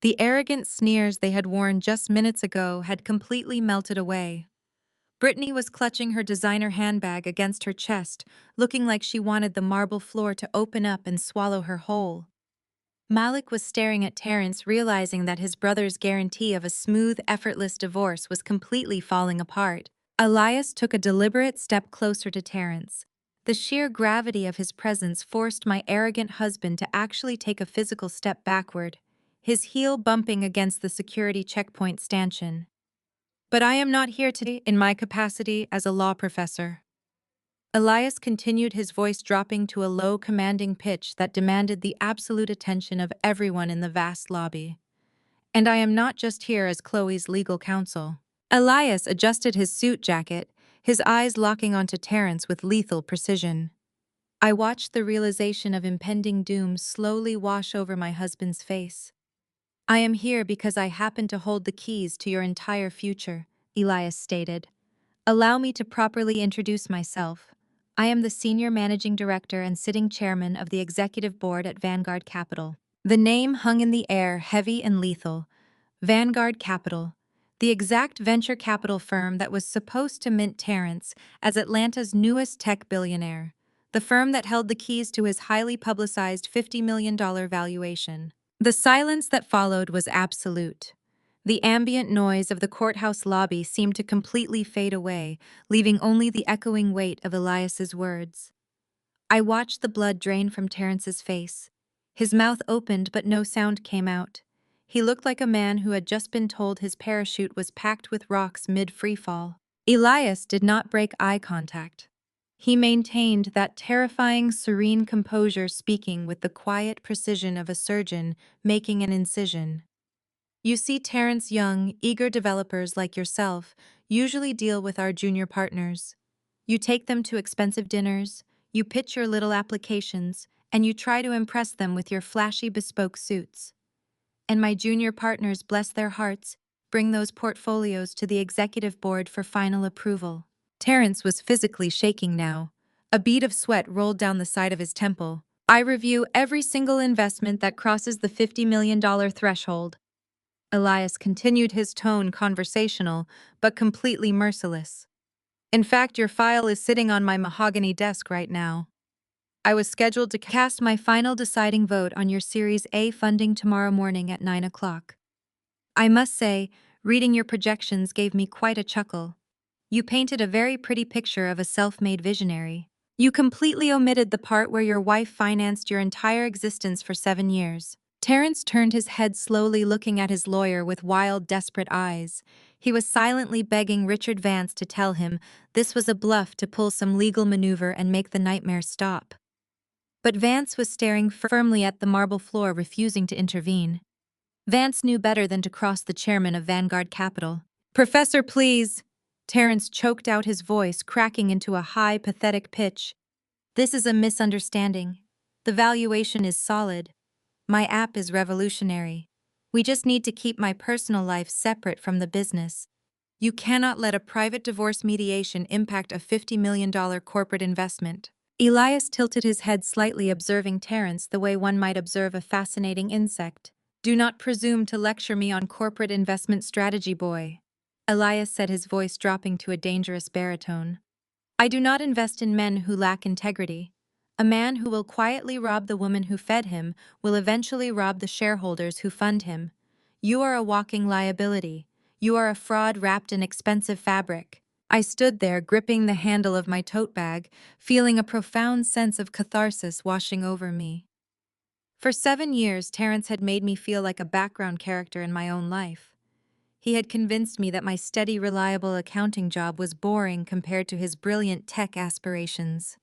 The arrogant sneers they had worn just minutes ago had completely melted away. Brittany was clutching her designer handbag against her chest, looking like she wanted the marble floor to open up and swallow her whole. Malik was staring at Terrence, realizing that his brother's guarantee of a smooth, effortless divorce was completely falling apart. Elias took a deliberate step closer to Terrence. The sheer gravity of his presence forced my arrogant husband to actually take a physical step backward, his heel bumping against the security checkpoint stanchion. "But I am not here today in my capacity as a law professor." Elias continued, his voice dropping to a low, commanding pitch that demanded the absolute attention of everyone in the vast lobby. "And I am not just here as Chloe's legal counsel." Elias adjusted his suit jacket, his eyes locking onto Terrence with lethal precision. I watched the realization of impending doom slowly wash over my husband's face. "I am here because I happen to hold the keys to your entire future," Elias stated. "Allow me to properly introduce myself. I am the Senior Managing Director and Sitting Chairman of the Executive Board at Vanguard Capital." The name hung in the air, heavy and lethal. Vanguard Capital, the exact venture capital firm that was supposed to mint Terrence as Atlanta's newest tech billionaire, the firm that held the keys to his highly publicized $50 million valuation. The silence that followed was absolute. The ambient noise of the courthouse lobby seemed to completely fade away, leaving only the echoing weight of Elias's words. I watched the blood drain from Terrence's face. His mouth opened, but no sound came out. He looked like a man who had just been told his parachute was packed with rocks mid-freefall. Elias did not break eye contact. He maintained that terrifying, serene composure, speaking with the quiet precision of a surgeon making an incision. "You see, Terrence, young, eager developers like yourself usually deal with our junior partners. You take them to expensive dinners, you pitch your little applications, and you try to impress them with your flashy bespoke suits. And my junior partners, bless their hearts, bring those portfolios to the executive board for final approval." Terrence was physically shaking now. A bead of sweat rolled down the side of his temple. "I review every single investment that crosses the $50 million threshold." Elias continued, his tone conversational, but completely merciless. "In fact, your file is sitting on my mahogany desk right now. I was scheduled to cast my final deciding vote on your Series A funding tomorrow morning at 9 o'clock. I must say, reading your projections gave me quite a chuckle. You painted a very pretty picture of a self-made visionary. You completely omitted the part where your wife financed your entire existence for 7 years." Terrence turned his head slowly, looking at his lawyer with wild, desperate eyes. He was silently begging Richard Vance to tell him this was a bluff to pull some legal maneuver and make the nightmare stop. But Vance was staring firmly at the marble floor, refusing to intervene. Vance knew better than to cross the chairman of Vanguard Capital. "Professor, please!" Terrence choked out, his voice cracking into a high, pathetic pitch. "This is a misunderstanding. The valuation is solid. My app is revolutionary. We just need to keep my personal life separate from the business. You cannot let a private divorce mediation impact a $50 million corporate investment." Elias tilted his head slightly, observing Terrence the way one might observe a fascinating insect. "Do not presume to lecture me on corporate investment strategy, boy," Elias said, his voice dropping to a dangerous baritone. "I do not invest in men who lack integrity. A man who will quietly rob the woman who fed him will eventually rob the shareholders who fund him. You are a walking liability. You are a fraud wrapped in expensive fabric." I stood there, gripping the handle of my tote bag, feeling a profound sense of catharsis washing over me. For 7 years, Terrence had made me feel like a background character in my own life. He had convinced me that my steady, reliable accounting job was boring compared to his brilliant tech aspirations.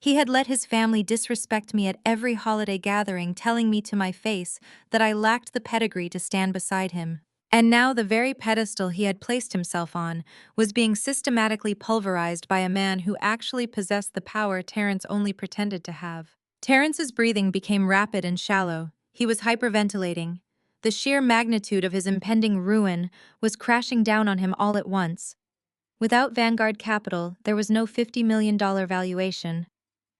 He had let his family disrespect me at every holiday gathering, telling me to my face that I lacked the pedigree to stand beside him. And now the very pedestal he had placed himself on was being systematically pulverized by a man who actually possessed the power Terrence only pretended to have. Terrence's breathing became rapid and shallow. He was hyperventilating. The sheer magnitude of his impending ruin was crashing down on him all at once. Without Vanguard Capital, there was no $50 million valuation.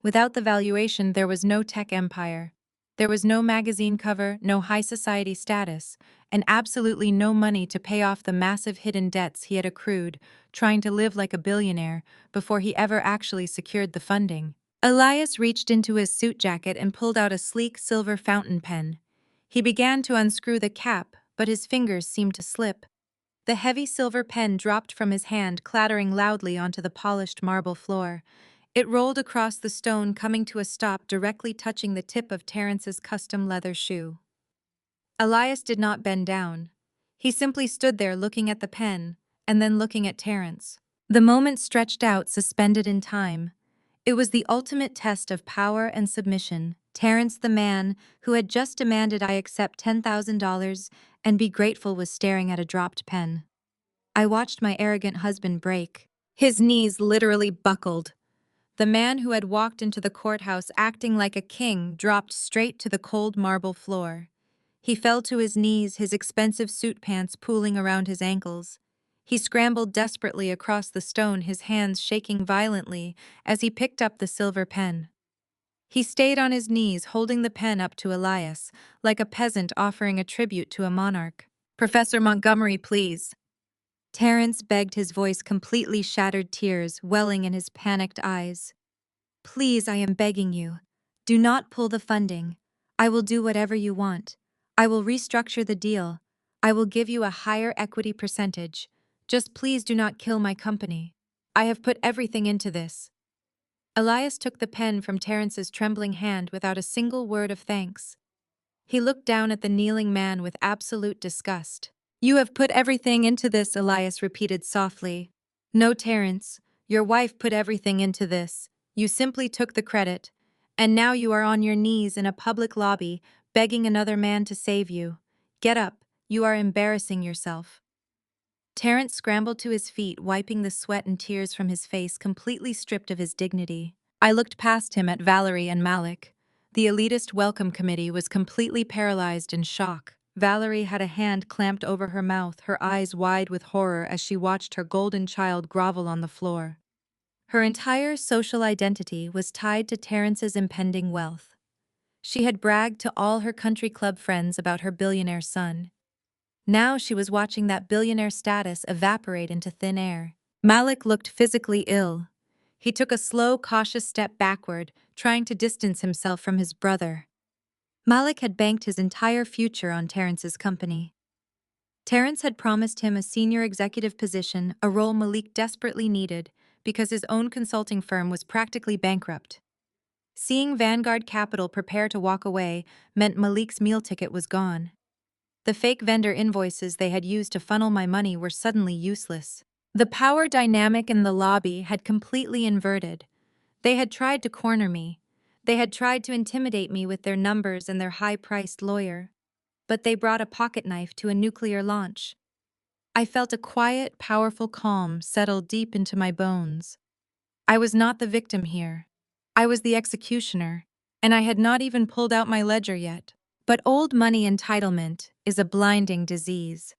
Without the valuation, there was no tech empire. There was no magazine cover, no high society status, and absolutely no money to pay off the massive hidden debts he had accrued, trying to live like a billionaire before he ever actually secured the funding. Elias reached into his suit jacket and pulled out a sleek silver fountain pen. He began to unscrew the cap, but his fingers seemed to slip. The heavy silver pen dropped from his hand, clattering loudly onto the polished marble floor. It rolled across the stone, coming to a stop directly touching the tip of Terrence's custom leather shoe. Elias did not bend down. He simply stood there, looking at the pen, and then looking at Terrence. The moment stretched out, suspended in time. It was the ultimate test of power and submission. Terrence, the man who had just demanded I accept $10,000 and be grateful, was staring at a dropped pen. I watched my arrogant husband break. His knees literally buckled. The man who had walked into the courthouse acting like a king dropped straight to the cold marble floor. He fell to his knees, his expensive suit pants pooling around his ankles. He scrambled desperately across the stone, his hands shaking violently as he picked up the silver pen. He stayed on his knees, holding the pen up to Elias, like a peasant offering a tribute to a monarch. "Professor Montgomery, please." Terrence begged, his voice completely shattered, tears welling in his panicked eyes. "Please, I am begging you. Do not pull the funding. I will do whatever you want. I will restructure the deal. I will give you a higher equity percentage. Just please do not kill my company. I have put everything into this." Elias took the pen from Terrence's trembling hand without a single word of thanks. He looked down at the kneeling man with absolute disgust. "You have put everything into this," Elias repeated softly. "No, Terrence, your wife put everything into this. You simply took the credit. And now you are on your knees in a public lobby, begging another man to save you. Get up, you are embarrassing yourself." Terrence scrambled to his feet, wiping the sweat and tears from his face, completely stripped of his dignity. I looked past him at Valerie and Malik. The elitist welcome committee was completely paralyzed in shock. Valerie had a hand clamped over her mouth, her eyes wide with horror as she watched her golden child grovel on the floor. Her entire social identity was tied to Terrence's impending wealth. She had bragged to all her country club friends about her billionaire son. Now she was watching that billionaire status evaporate into thin air. Malik looked physically ill. He took a slow, cautious step backward, trying to distance himself from his brother. Malik had banked his entire future on Terrence's company. Terrence had promised him a senior executive position, a role Malik desperately needed, because his own consulting firm was practically bankrupt. Seeing Vanguard Capital prepare to walk away meant Malik's meal ticket was gone. The fake vendor invoices they had used to funnel my money were suddenly useless. The power dynamic in the lobby had completely inverted. They had tried to corner me. They had tried to intimidate me with their numbers and their high-priced lawyer, but they brought a pocket knife to a nuclear launch. I felt a quiet, powerful calm settle deep into my bones. I was not the victim here. I was the executioner, and I had not even pulled out my ledger yet. But old money entitlement is a blinding disease.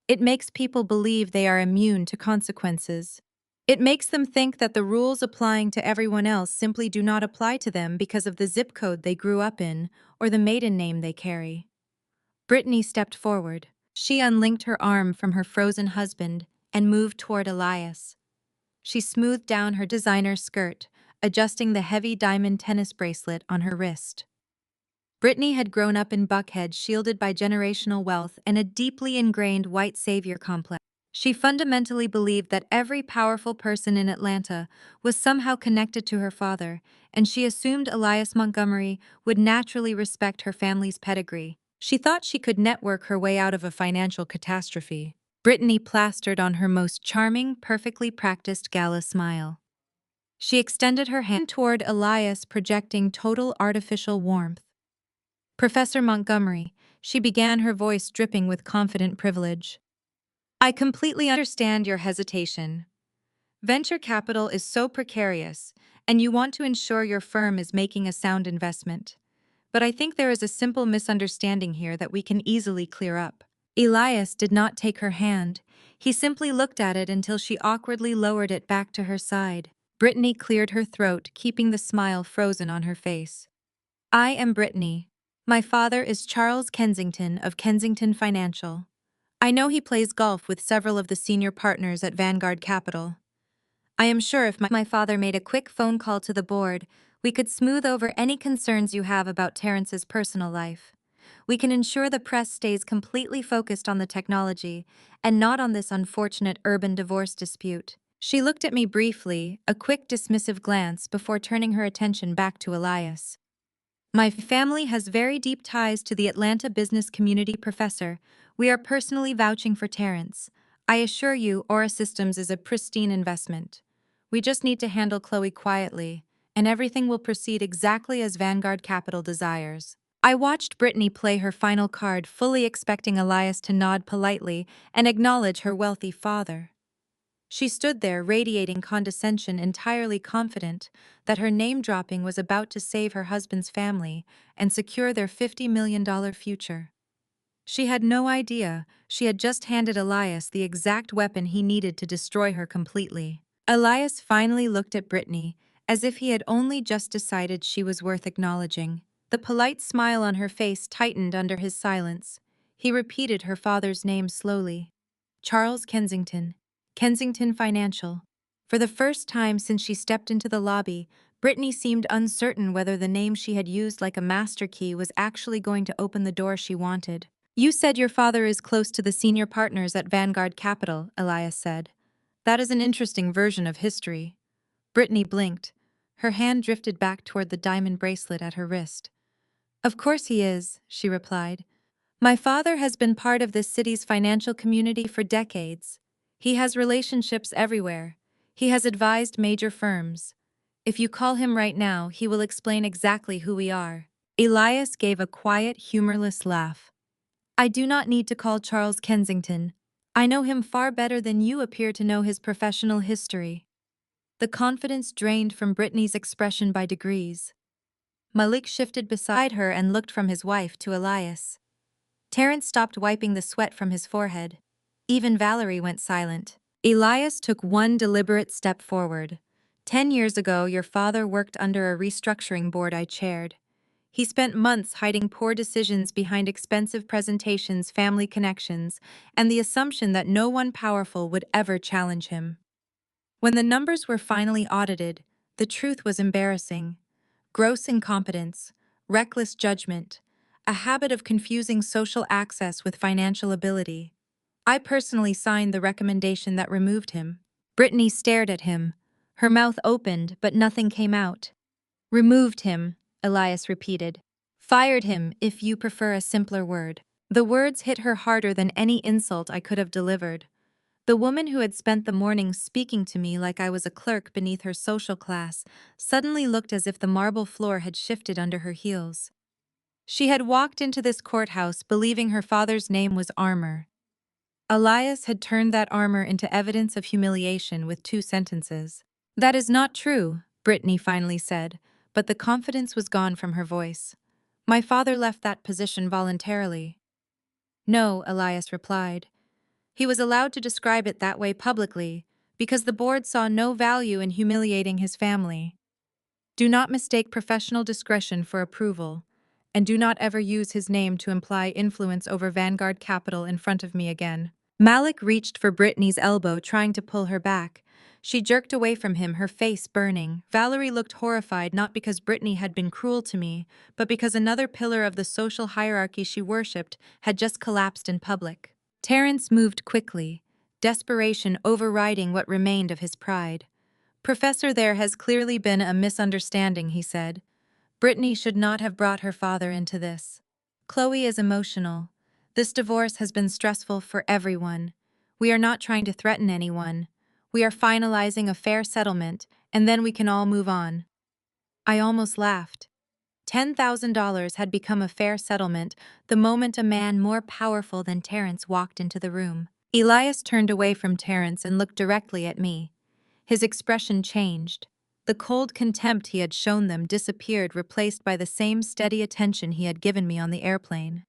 It makes people believe they are immune to consequences. It makes them think that the rules applying to everyone else simply do not apply to them because of the zip code they grew up in or the maiden name they carry. Brittany stepped forward. She unlinked her arm from her frozen husband and moved toward Elias. She smoothed down her designer skirt, adjusting the heavy diamond tennis bracelet on her wrist. Brittany had grown up in Buckhead, shielded by generational wealth and a deeply ingrained white savior complex. She fundamentally believed that every powerful person in Atlanta was somehow connected to her father, and she assumed Elias Montgomery would naturally respect her family's pedigree. She thought she could network her way out of a financial catastrophe. Brittany plastered on her most charming, perfectly practiced gala smile. She extended her hand toward Elias, projecting total artificial warmth. "Professor Montgomery," she began, her voice dripping with confident privilege. "I completely understand your hesitation. Venture capital is so precarious, and you want to ensure your firm is making a sound investment. But I think there is a simple misunderstanding here that we can easily clear up." Elias did not take her hand. He simply looked at it until she awkwardly lowered it back to her side. Brittany cleared her throat, keeping the smile frozen on her face. "I am Brittany. My father is Charles Kensington of Kensington Financial. I know he plays golf with several of the senior partners at Vanguard Capital. I am sure if my father made a quick phone call to the board, we could smooth over any concerns you have about Terrence's personal life. We can ensure the press stays completely focused on the technology and not on this unfortunate urban divorce dispute." She looked at me briefly, a quick dismissive glance before turning her attention back to Elias. "My family has very deep ties to the Atlanta business community, Professor. We are personally vouching for Terrence. I assure you, Aura Systems is a pristine investment. We just need to handle Chloe quietly, and everything will proceed exactly as Vanguard Capital desires." I watched Brittany play her final card, fully expecting Elias to nod politely and acknowledge her wealthy father. She stood there, radiating condescension, entirely confident that her name-dropping was about to save her husband's family and secure their $50 million future. She had no idea she had just handed Elias the exact weapon he needed to destroy her completely. Elias finally looked at Brittany, as if he had only just decided she was worth acknowledging. The polite smile on her face tightened under his silence. He repeated her father's name slowly. "Charles Kensington. Kensington Financial." For the first time since she stepped into the lobby, Brittany seemed uncertain whether the name she had used like a master key was actually going to open the door she wanted. "You said your father is close to the senior partners at Vanguard Capital," Elias said. "That is an interesting version of history." Brittany blinked. Her hand drifted back toward the diamond bracelet at her wrist. "Of course he is," she replied. "My father has been part of this city's financial community for decades. He has relationships everywhere. He has advised major firms. If you call him right now, he will explain exactly who we are." Elias gave a quiet, humorless laugh. "I do not need to call Charles Kensington. I know him far better than you appear to know his professional history." The confidence drained from Brittany's expression by degrees. Malik shifted beside her and looked from his wife to Elias. Terrence stopped wiping the sweat from his forehead. Even Valerie went silent. Elias took one deliberate step forward. "10 years ago, your father worked under a restructuring board I chaired. He spent months hiding poor decisions behind expensive presentations, family connections, and the assumption that no one powerful would ever challenge him. When the numbers were finally audited, the truth was embarrassing. Gross incompetence, reckless judgment, a habit of confusing social access with financial ability. I personally signed the recommendation that removed him." Brittany stared at him. Her mouth opened, but nothing came out. "Removed him," Elias repeated. "Fired him, if you prefer a simpler word." The words hit her harder than any insult I could have delivered. The woman who had spent the morning speaking to me like I was a clerk beneath her social class suddenly looked as if the marble floor had shifted under her heels. She had walked into this courthouse believing her father's name was armor. Elias had turned that armor into evidence of humiliation with 2 sentences. "That is not true," Brittany finally said, but the confidence was gone from her voice. "My father left that position voluntarily." "No," Elias replied. "He was allowed to describe it that way publicly, because the board saw no value in humiliating his family. Do not mistake professional discretion for approval, and do not ever use his name to imply influence over Vanguard Capital in front of me again." Malik reached for Brittany's elbow, trying to pull her back. She jerked away from him, her face burning. Valerie looked horrified, not because Brittany had been cruel to me, but because another pillar of the social hierarchy she worshipped had just collapsed in public. Terrence moved quickly, desperation overriding what remained of his pride. "Professor, there has clearly been a misunderstanding," he said. "Brittany should not have brought her father into this. Chloe is emotional. This divorce has been stressful for everyone. We are not trying to threaten anyone. We are finalizing a fair settlement, and then we can all move on." I almost laughed. $10,000 had become a fair settlement the moment a man more powerful than Terrence walked into the room. Elias turned away from Terrence and looked directly at me. His expression changed. The cold contempt he had shown them disappeared, replaced by the same steady attention he had given me on the airplane.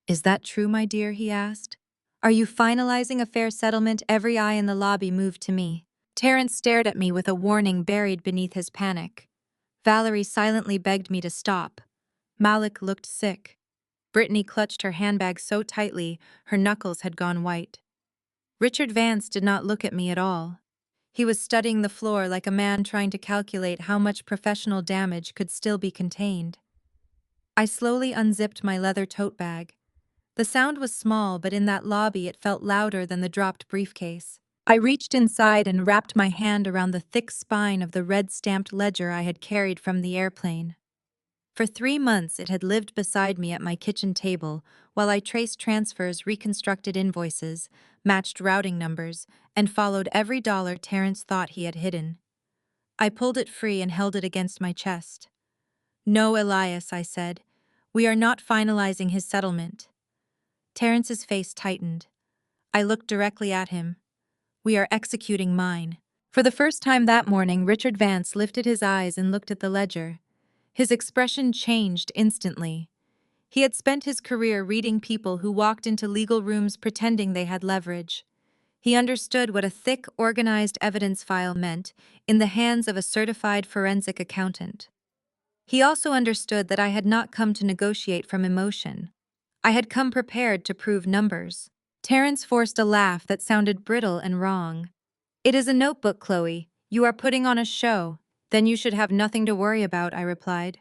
"Is that true, my dear?" he asked. "Are you finalizing a fair settlement?" Every eye in the lobby moved to me. Terrence stared at me with a warning buried beneath his panic. Valerie silently begged me to stop. Malik looked sick. Brittany clutched her handbag so tightly, her knuckles had gone white. Richard Vance did not look at me at all. He was studying the floor like a man trying to calculate how much professional damage could still be contained. I slowly unzipped my leather tote bag. The sound was small, but in that lobby it felt louder than the dropped briefcase. I reached inside and wrapped my hand around the thick spine of the red-stamped ledger I had carried from the airplane. For 3 months it had lived beside me at my kitchen table while I traced transfers, reconstructed invoices, matched routing numbers, and followed every dollar Terrence thought he had hidden. I pulled it free and held it against my chest. "No, Elias," I said. "We are not finalizing his settlement." Terrence's face tightened. I looked directly at him. "We are executing mine." For the first time that morning, Richard Vance lifted his eyes and looked at the ledger. His expression changed instantly. He had spent his career reading people who walked into legal rooms pretending they had leverage. He understood what a thick, organized evidence file meant in the hands of a certified forensic accountant. He also understood that I had not come to negotiate from emotion. I had come prepared to prove numbers. Terrence forced a laugh that sounded brittle and wrong. "It is a notebook, Chloe. You are putting on a show. Then you should have nothing to worry about," I replied.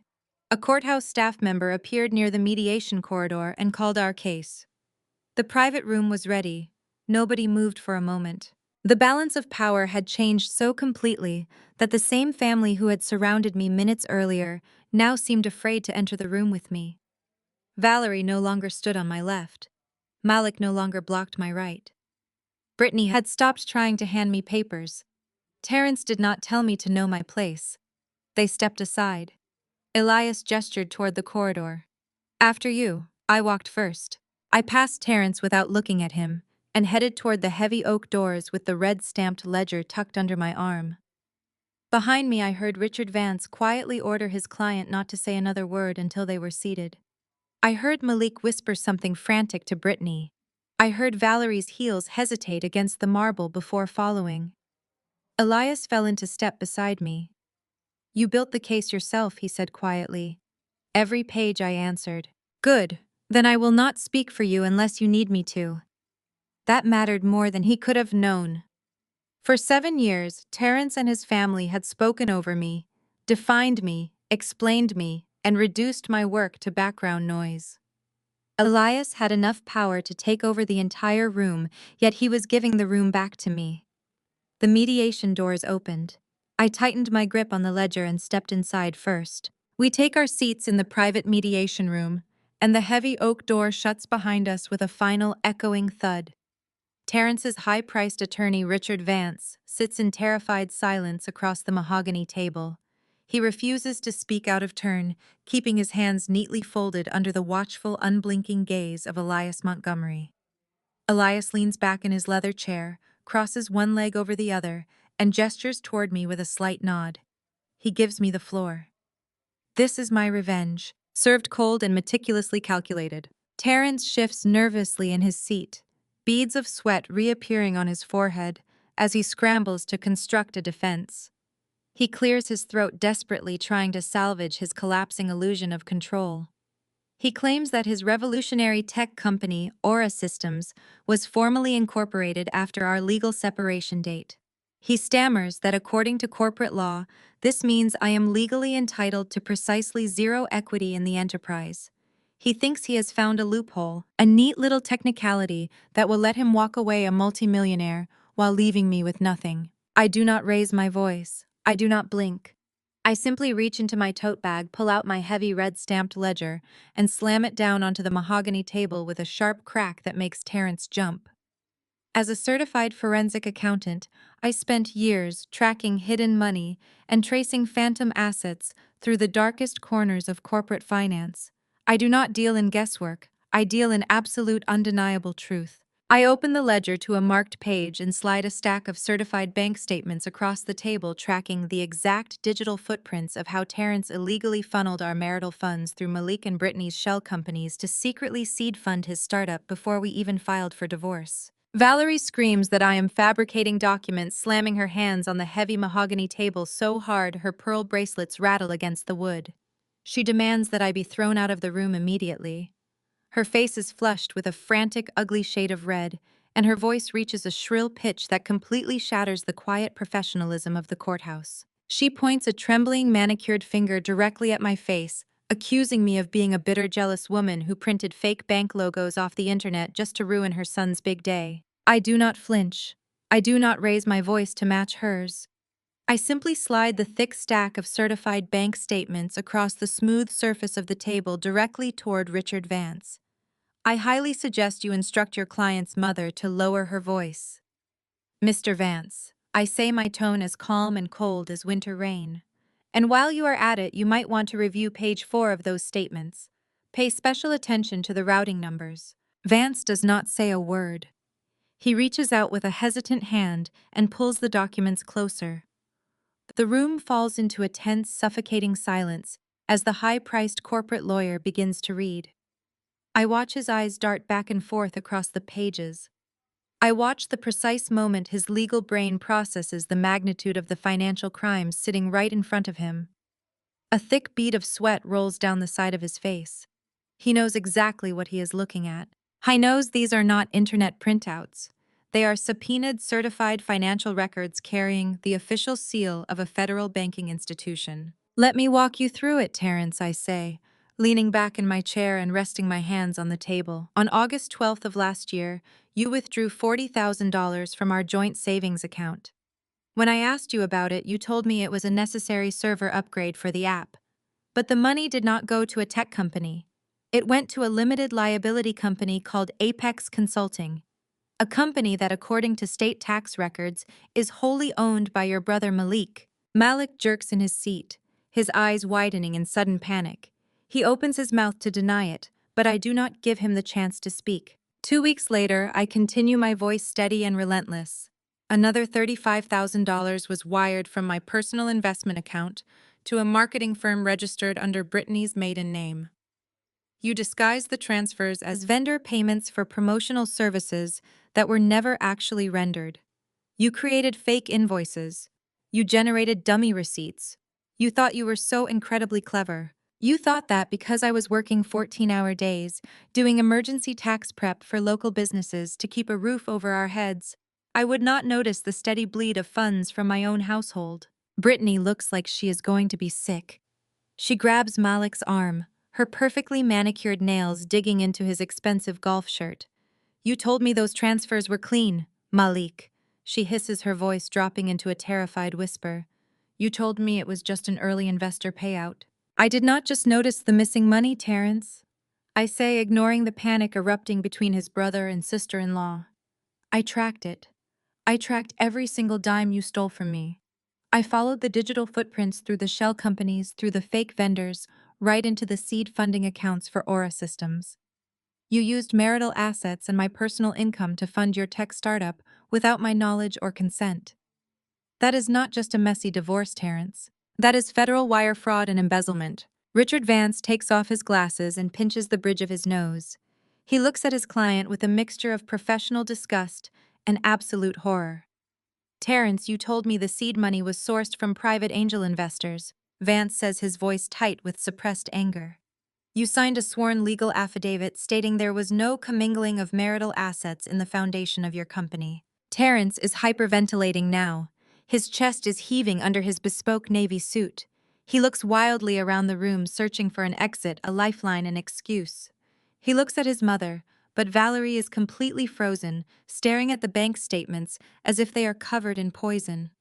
A courthouse staff member appeared near the mediation corridor and called our case. The private room was ready. Nobody moved for a moment. The balance of power had changed so completely that the same family who had surrounded me minutes earlier now seemed afraid to enter the room with me. Valerie no longer stood on my left. Malik no longer blocked my right. Brittany had stopped trying to hand me papers. Terrence did not tell me to know my place. They stepped aside. Elias gestured toward the corridor. "After you." I walked first. I passed Terrence without looking at him, and headed toward the heavy oak doors with the red-stamped ledger tucked under my arm. Behind me I heard Richard Vance quietly order his client not to say another word until they were seated. I heard Malik whisper something frantic to Brittany. I heard Valerie's heels hesitate against the marble before following. Elias fell into step beside me. "You built the case yourself," he said quietly. "Every page," I answered. "Good. Then I will not speak for you unless you need me to." That mattered more than he could have known. For 7 years, Terrence and his family had spoken over me, defined me, explained me, and reduced my work to background noise. Elias had enough power to take over the entire room, yet he was giving the room back to me. The mediation doors opened. I tightened my grip on the ledger and stepped inside first. We take our seats in the private mediation room, and the heavy oak door shuts behind us with a final echoing thud. Terrence's high-priced attorney Richard Vance sits in terrified silence across the mahogany table. He refuses to speak out of turn, keeping his hands neatly folded under the watchful, unblinking gaze of Elias Montgomery. Elias leans back in his leather chair, crosses one leg over the other, and gestures toward me with a slight nod. He gives me the floor. This is my revenge, served cold and meticulously calculated. Terrence shifts nervously in his seat, beads of sweat reappearing on his forehead as he scrambles to construct a defense. He clears his throat desperately, trying to salvage his collapsing illusion of control. He claims that his revolutionary tech company, Aura Systems, was formally incorporated after our legal separation date. He stammers that according to corporate law, this means I am legally entitled to precisely zero equity in the enterprise. He thinks he has found a loophole, a neat little technicality that will let him walk away a multimillionaire while leaving me with nothing. I do not raise my voice. I do not blink. I simply reach into my tote bag, pull out my heavy red stamped ledger, and slam it down onto the mahogany table with a sharp crack that makes Terrence jump. As a certified forensic accountant, I spent years tracking hidden money and tracing phantom assets through the darkest corners of corporate finance. I do not deal in guesswork, I deal in absolute undeniable truth. I open the ledger to a marked page and slide a stack of certified bank statements across the table, tracking the exact digital footprints of how Terrence illegally funneled our marital funds through Malik and Brittany's shell companies to secretly seed fund his startup before we even filed for divorce. Valerie screams that I am fabricating documents, slamming her hands on the heavy mahogany table so hard her pearl bracelets rattle against the wood. She demands that I be thrown out of the room immediately. Her face is flushed with a frantic, ugly shade of red, and her voice reaches a shrill pitch that completely shatters the quiet professionalism of the courthouse. She points a trembling, manicured finger directly at my face, accusing me of being a bitter, jealous woman who printed fake bank logos off the internet just to ruin her son's big day. I do not flinch. I do not raise my voice to match hers. I simply slide the thick stack of certified bank statements across the smooth surface of the table directly toward Richard Vance. I highly suggest you instruct your client's mother to lower her voice. Mr. Vance, I say, my tone as calm and cold as winter rain. And while you are at it, you might want to review page 4 of those statements. Pay special attention to the routing numbers. Vance does not say a word. He reaches out with a hesitant hand and pulls the documents closer. The room falls into a tense, suffocating silence as the high-priced corporate lawyer begins to read. I watch his eyes dart back and forth across the pages. I watch the precise moment his legal brain processes the magnitude of the financial crimes sitting right in front of him. A thick bead of sweat rolls down the side of his face. He knows exactly what he is looking at. He knows these are not internet printouts. They are subpoenaed, certified financial records carrying the official seal of a federal banking institution. Let me walk you through it, Terrence, I say, leaning back in my chair and resting my hands on the table. On August 12th of last year, you withdrew $40,000 from our joint savings account. When I asked you about it, you told me it was a necessary server upgrade for the app. But the money did not go to a tech company. It went to a limited liability company called Apex Consulting, a company that, according to state tax records, is wholly owned by your brother Malik. Malik jerks in his seat, his eyes widening in sudden panic. He opens his mouth to deny it, but I do not give him the chance to speak. 2 weeks later, I continue, my voice steady and relentless. Another $35,000 was wired from my personal investment account to a marketing firm registered under Brittany's maiden name. You disguised the transfers as vendor payments for promotional services that were never actually rendered. You created fake invoices. You generated dummy receipts. You thought you were so incredibly clever. You thought that because I was working 14-hour days, doing emergency tax prep for local businesses to keep a roof over our heads, I would not notice the steady bleed of funds from my own household. Brittany looks like she is going to be sick. She grabs Malik's arm, her perfectly manicured nails digging into his expensive golf shirt. You told me those transfers were clean, Malik. She hisses, her voice dropping into a terrified whisper. You told me it was just an early investor payout. I did not just notice the missing money, Terrence, I say, ignoring the panic erupting between his brother and sister-in-law. I tracked it. I tracked every single dime you stole from me. I followed the digital footprints through the shell companies, through the fake vendors, right into the seed funding accounts for Aura Systems. You used marital assets and my personal income to fund your tech startup without my knowledge or consent. That is not just a messy divorce, Terrence. That is federal wire fraud and embezzlement. Richard Vance takes off his glasses and pinches the bridge of his nose. He looks at his client with a mixture of professional disgust and absolute horror. Terrence, you told me the seed money was sourced from private angel investors. Vance says, his voice tight with suppressed anger. You signed a sworn legal affidavit stating there was no commingling of marital assets in the foundation of your company. Terrence is hyperventilating now. His chest is heaving under his bespoke navy suit. He looks wildly around the room, searching for an exit, a lifeline, an excuse. He looks at his mother, but Valerie is completely frozen, staring at the bank statements as if they are covered in poison.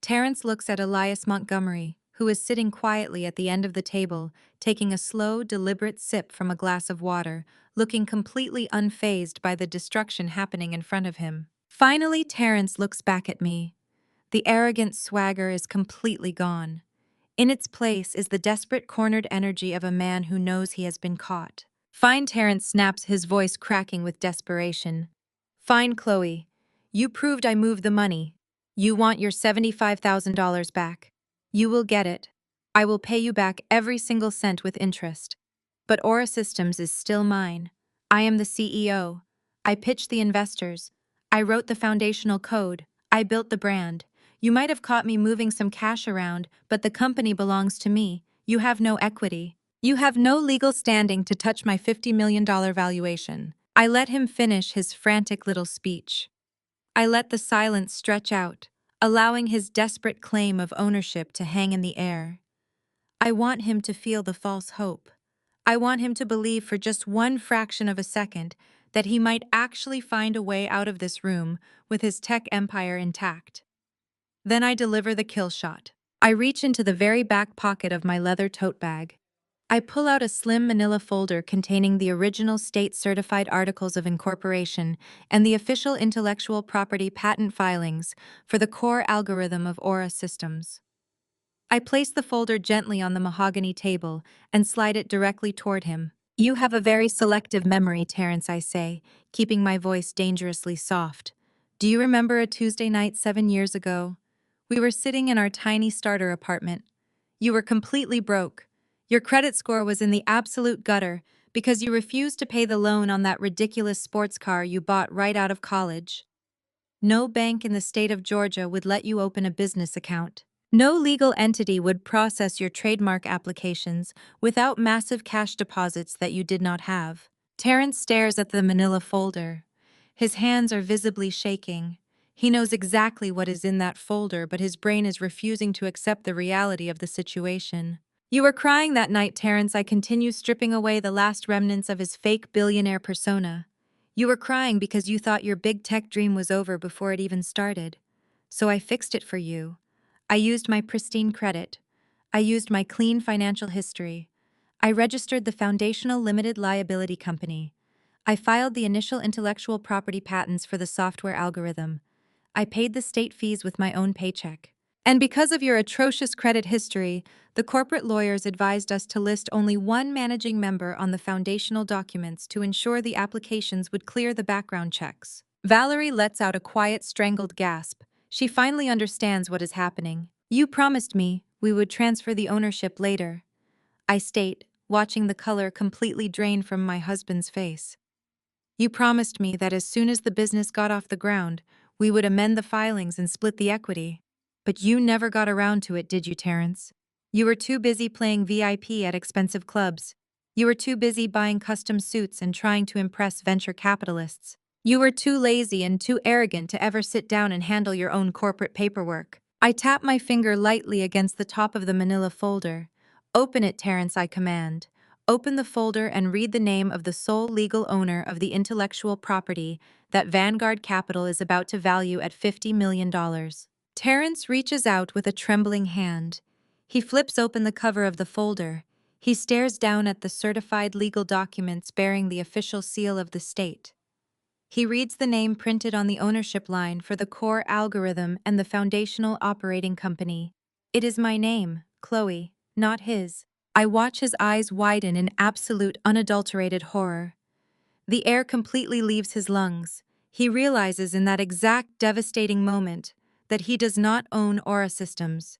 Terrence looks at Elias Montgomery, who is sitting quietly at the end of the table, taking a slow, deliberate sip from a glass of water, looking completely unfazed by the destruction happening in front of him. Finally, Terrence looks back at me. The arrogant swagger is completely gone. In its place is the desperate, cornered energy of a man who knows he has been caught. Fine, Terrence snaps, his voice cracking with desperation. Fine, Chloe. You proved I moved the money. You want your $75,000 back. You will get it. I will pay you back every single cent with interest. But Aura Systems is still mine. I am the CEO. I pitched the investors. I wrote the foundational code. I built the brand. You might have caught me moving some cash around, but the company belongs to me. You have no equity. You have no legal standing to touch my $50 million valuation. I let him finish his frantic little speech. I let the silence stretch out, allowing his desperate claim of ownership to hang in the air. I want him to feel the false hope. I want him to believe for just one fraction of a second that he might actually find a way out of this room with his tech empire intact. Then I deliver the kill shot. I reach into the very back pocket of my leather tote bag. I pull out a slim manila folder containing the original state-certified articles of incorporation and the official intellectual property patent filings for the core algorithm of Aura Systems. I place the folder gently on the mahogany table and slide it directly toward him. You have a very selective memory, Terrence, I say, keeping my voice dangerously soft. Do you remember a Tuesday night 7 years ago? We were sitting in our tiny starter apartment. You were completely broke. Your credit score was in the absolute gutter because you refused to pay the loan on that ridiculous sports car you bought right out of college. No bank in the state of Georgia would let you open a business account. No legal entity would process your trademark applications without massive cash deposits that you did not have. Terrence stares at the manila folder. His hands are visibly shaking. He knows exactly what is in that folder, but his brain is refusing to accept the reality of the situation. You were crying that night, Terrence. I continue, stripping away the last remnants of his fake billionaire persona. You were crying because you thought your big tech dream was over before it even started. So I fixed it for you. I used my pristine credit. I used my clean financial history. I registered the foundational limited liability company. I filed the initial intellectual property patents for the software algorithm. I paid the state fees with my own paycheck. And because of your atrocious credit history, the corporate lawyers advised us to list only one managing member on the foundational documents to ensure the applications would clear the background checks. Valerie lets out a quiet, strangled gasp. She finally understands what is happening. You promised me we would transfer the ownership later, I state, watching the color completely drain from my husband's face. You promised me that as soon as the business got off the ground, we would amend the filings and split the equity. But you never got around to it, did you, Terrence? You were too busy playing VIP at expensive clubs. You were too busy buying custom suits and trying to impress venture capitalists. You were too lazy and too arrogant to ever sit down and handle your own corporate paperwork. I tap my finger lightly against the top of the manila folder. Open it, Terrence, I command. Open the folder and read the name of the sole legal owner of the intellectual property that Vanguard Capital is about to value at $50 million. Terrence reaches out with a trembling hand. He flips open the cover of the folder. He stares down at the certified legal documents bearing the official seal of the state. He reads the name printed on the ownership line for the core algorithm and the foundational operating company. It is my name, Chloe, not his. I watch his eyes widen in absolute unadulterated horror. The air completely leaves his lungs. He realizes in that exact devastating moment that he does not own Aura Systems.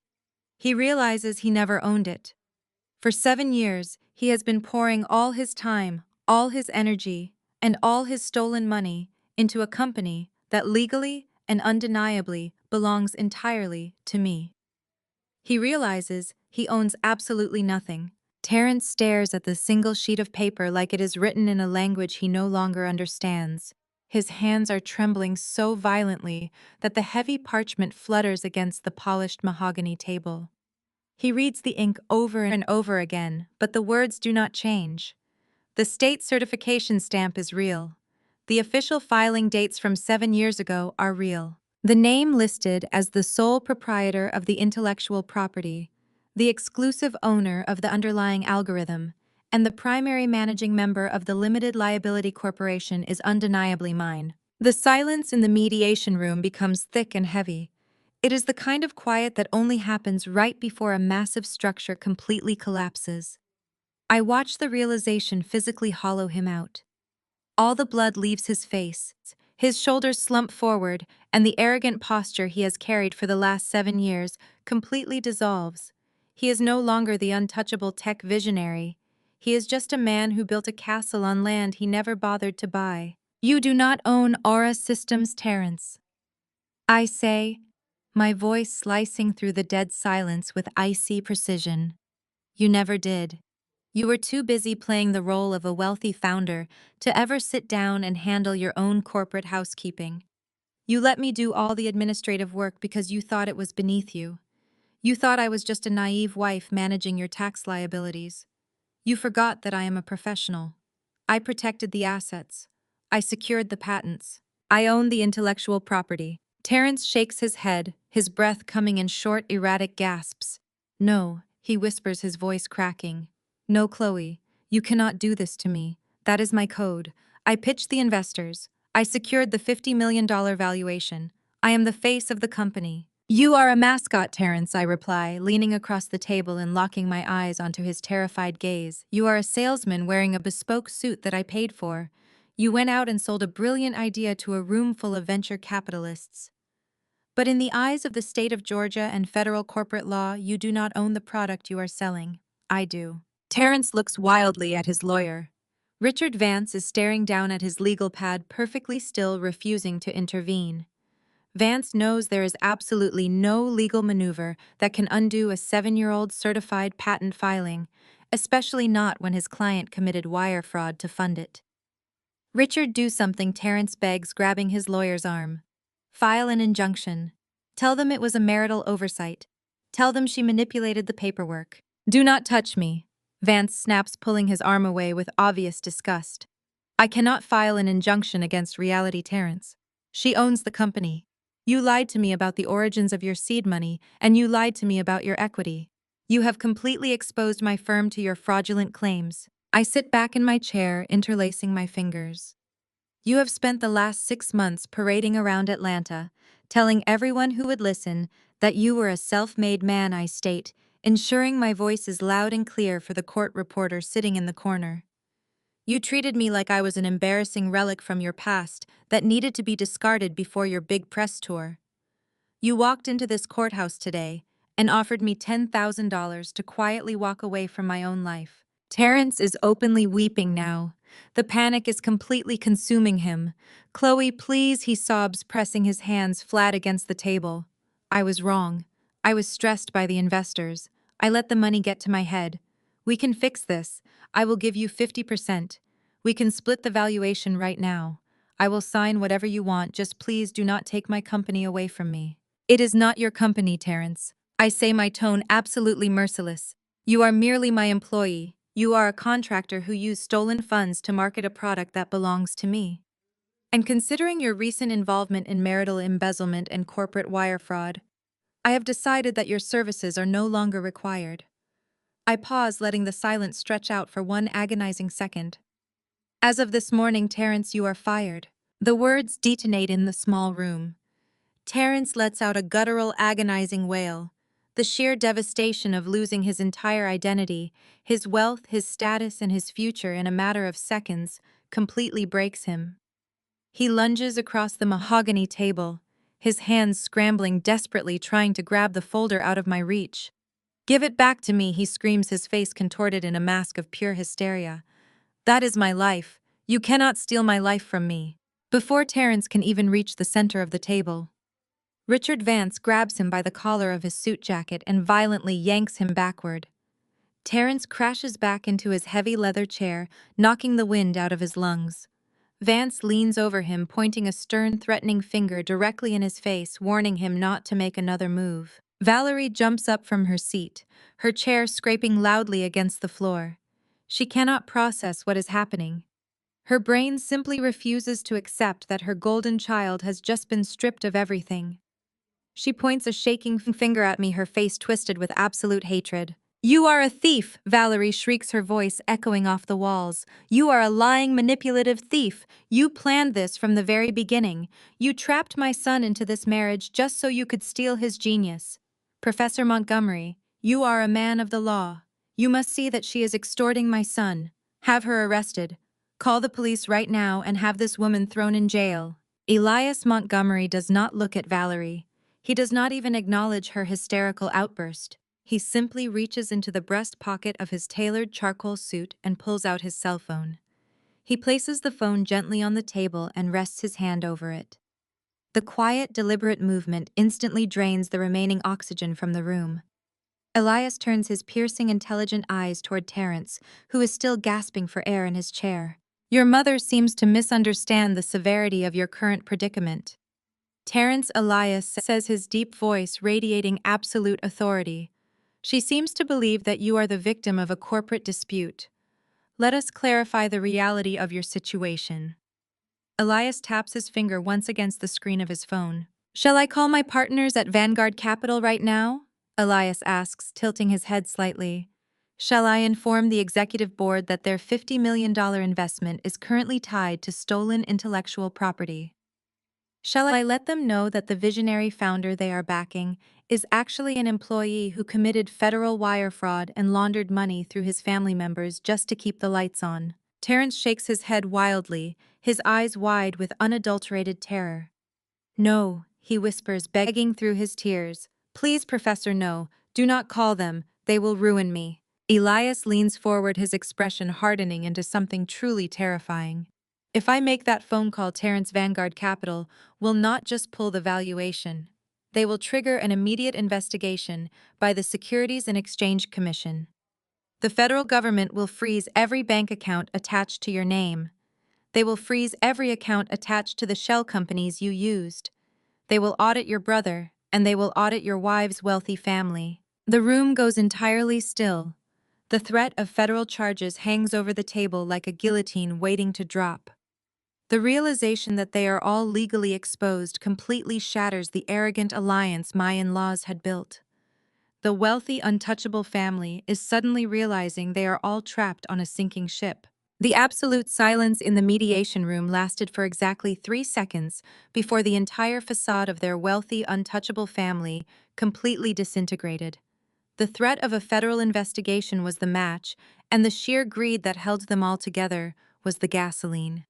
He realizes he never owned it. For 7 years, he has been pouring all his time, all his energy, and all his stolen money into a company that legally and undeniably belongs entirely to me. He realizes he owns absolutely nothing. Terrence stares at the single sheet of paper like it is written in a language he no longer understands. His hands are trembling so violently that the heavy parchment flutters against the polished mahogany table. He reads the ink over and over again, but the words do not change. The state certification stamp is real. The official filing dates from 7 years ago are real. The name listed as the sole proprietor of the intellectual property, the exclusive owner of the underlying algorithm, and the primary managing member of the limited liability corporation is undeniably mine. The silence in the mediation room becomes thick and heavy. It is the kind of quiet that only happens right before a massive structure completely collapses. I watch the realization physically hollow him out. All the blood leaves his face, his shoulders slump forward, and the arrogant posture he has carried for the last 7 years completely dissolves. He is no longer the untouchable tech visionary. He is just a man who built a castle on land he never bothered to buy. You do not own Aura Systems, Terrence. I say, my voice slicing through the dead silence with icy precision. You never did. You were too busy playing the role of a wealthy founder to ever sit down and handle your own corporate housekeeping. You let me do all the administrative work because you thought it was beneath you. You thought I was just a naive wife managing your tax liabilities. You forgot that I am a professional. I protected the assets. I secured the patents. I own the intellectual property. Terrence shakes his head, his breath coming in short, erratic gasps. No, he whispers, his voice cracking. No, Chloe, you cannot do this to me. That is my code. I pitched the investors. I secured the $50 million valuation. I am the face of the company. You are a mascot, Terrence, I reply, leaning across the table and locking my eyes onto his terrified gaze. You are a salesman wearing a bespoke suit that I paid for. You went out and sold a brilliant idea to a room full of venture capitalists. But in the eyes of the state of Georgia and federal corporate law, you do not own the product you are selling. I do. Terrence looks wildly at his lawyer. Richard Vance is staring down at his legal pad, perfectly still, refusing to intervene. Vance knows there is absolutely no legal maneuver that can undo a 7-year-old certified patent filing, especially not when his client committed wire fraud to fund it. Richard, do something, Terrence begs, grabbing his lawyer's arm. File an injunction. Tell them it was a marital oversight. Tell them she manipulated the paperwork. Do not touch me, Vance snaps, pulling his arm away with obvious disgust. I cannot file an injunction against Reality, Terrence. She owns the company. You lied to me about the origins of your seed money, and you lied to me about your equity. You have completely exposed my firm to your fraudulent claims. I sit back in my chair, interlacing my fingers. You have spent the last 6 months parading around Atlanta, telling everyone who would listen that you were a self-made man, I state, ensuring my voice is loud and clear for the court reporter sitting in the corner. You treated me like I was an embarrassing relic from your past that needed to be discarded before your big press tour. You walked into this courthouse today and offered me $10,000 to quietly walk away from my own life. Terrence is openly weeping now. The panic is completely consuming him. Chloe, please, he sobs, pressing his hands flat against the table. I was wrong. I was stressed by the investors. I let the money get to my head. We can fix this. I will give you 50%. We can split the valuation right now. I will sign whatever you want, just please do not take my company away from me. It is not your company, Terrence. I say, my tone absolutely merciless. You are merely my employee. You are a contractor who used stolen funds to market a product that belongs to me. And considering your recent involvement in marital embezzlement and corporate wire fraud, I have decided that your services are no longer required. I pause, letting the silence stretch out for one agonizing second. As of this morning, Terrence, you are fired. The words detonate in the small room. Terrence lets out a guttural, agonizing wail. The sheer devastation of losing his entire identity, his wealth, his status, and his future in a matter of seconds completely breaks him. He lunges across the mahogany table, his hands scrambling desperately trying to grab the folder out of my reach. "Give it back to me," he screams, his face contorted in a mask of pure hysteria. "That is my life. You cannot steal my life from me." Before Terrence can even reach the center of the table, Richard Vance grabs him by the collar of his suit jacket and violently yanks him backward. Terrence crashes back into his heavy leather chair, knocking the wind out of his lungs. Vance leans over him, pointing a stern, threatening finger directly in his face, warning him not to make another move. Valerie jumps up from her seat, her chair scraping loudly against the floor. She cannot process what is happening. Her brain simply refuses to accept that her golden child has just been stripped of everything. She points a shaking finger at me, her face twisted with absolute hatred. "You are a thief!" Valerie shrieks, her voice echoing off the walls. "You are a lying, manipulative thief! You planned this from the very beginning. You trapped my son into this marriage just so you could steal his genius. Professor Montgomery, you are a man of the law. You must see that she is extorting my son. Have her arrested. Call the police right now and have this woman thrown in jail." Elias Montgomery does not look at Valerie. He does not even acknowledge her hysterical outburst. He simply reaches into the breast pocket of his tailored charcoal suit and pulls out his cell phone. He places the phone gently on the table and rests his hand over it. The quiet, deliberate movement instantly drains the remaining oxygen from the room. Elias turns his piercing, intelligent eyes toward Terrence, who is still gasping for air in his chair. "Your mother seems to misunderstand the severity of your current predicament." Terrence Elias says, his deep voice radiating absolute authority. "She seems to believe that you are the victim of a corporate dispute. Let us clarify the reality of your situation." Elias taps his finger once against the screen of his phone. "Shall I call my partners at Vanguard Capital right now?" Elias asks, tilting his head slightly. "Shall I inform the executive board that their $50 million investment is currently tied to stolen intellectual property? Shall I let them know that the visionary founder they are backing is actually an employee who committed federal wire fraud and laundered money through his family members just to keep the lights on?" Terrence shakes his head wildly, his eyes wide with unadulterated terror. "No," he whispers, begging through his tears. "Please, Professor, no. Do not call them. They will ruin me." Elias leans forward, his expression hardening into something truly terrifying. "If I make that phone call, Terrence, Vanguard Capital will not just pull the valuation. They will trigger an immediate investigation by the Securities and Exchange Commission. The federal government will freeze every bank account attached to your name. They will freeze every account attached to the shell companies you used. They will audit your brother, and they will audit your wife's wealthy family." The room goes entirely still. The threat of federal charges hangs over the table like a guillotine waiting to drop. The realization that they are all legally exposed completely shatters the arrogant alliance my in-laws had built. The wealthy, untouchable family is suddenly realizing they are all trapped on a sinking ship. The absolute silence in the mediation room lasted for exactly 3 seconds before the entire facade of their wealthy, untouchable family completely disintegrated. The threat of a federal investigation was the match, and the sheer greed that held them all together was the gasoline.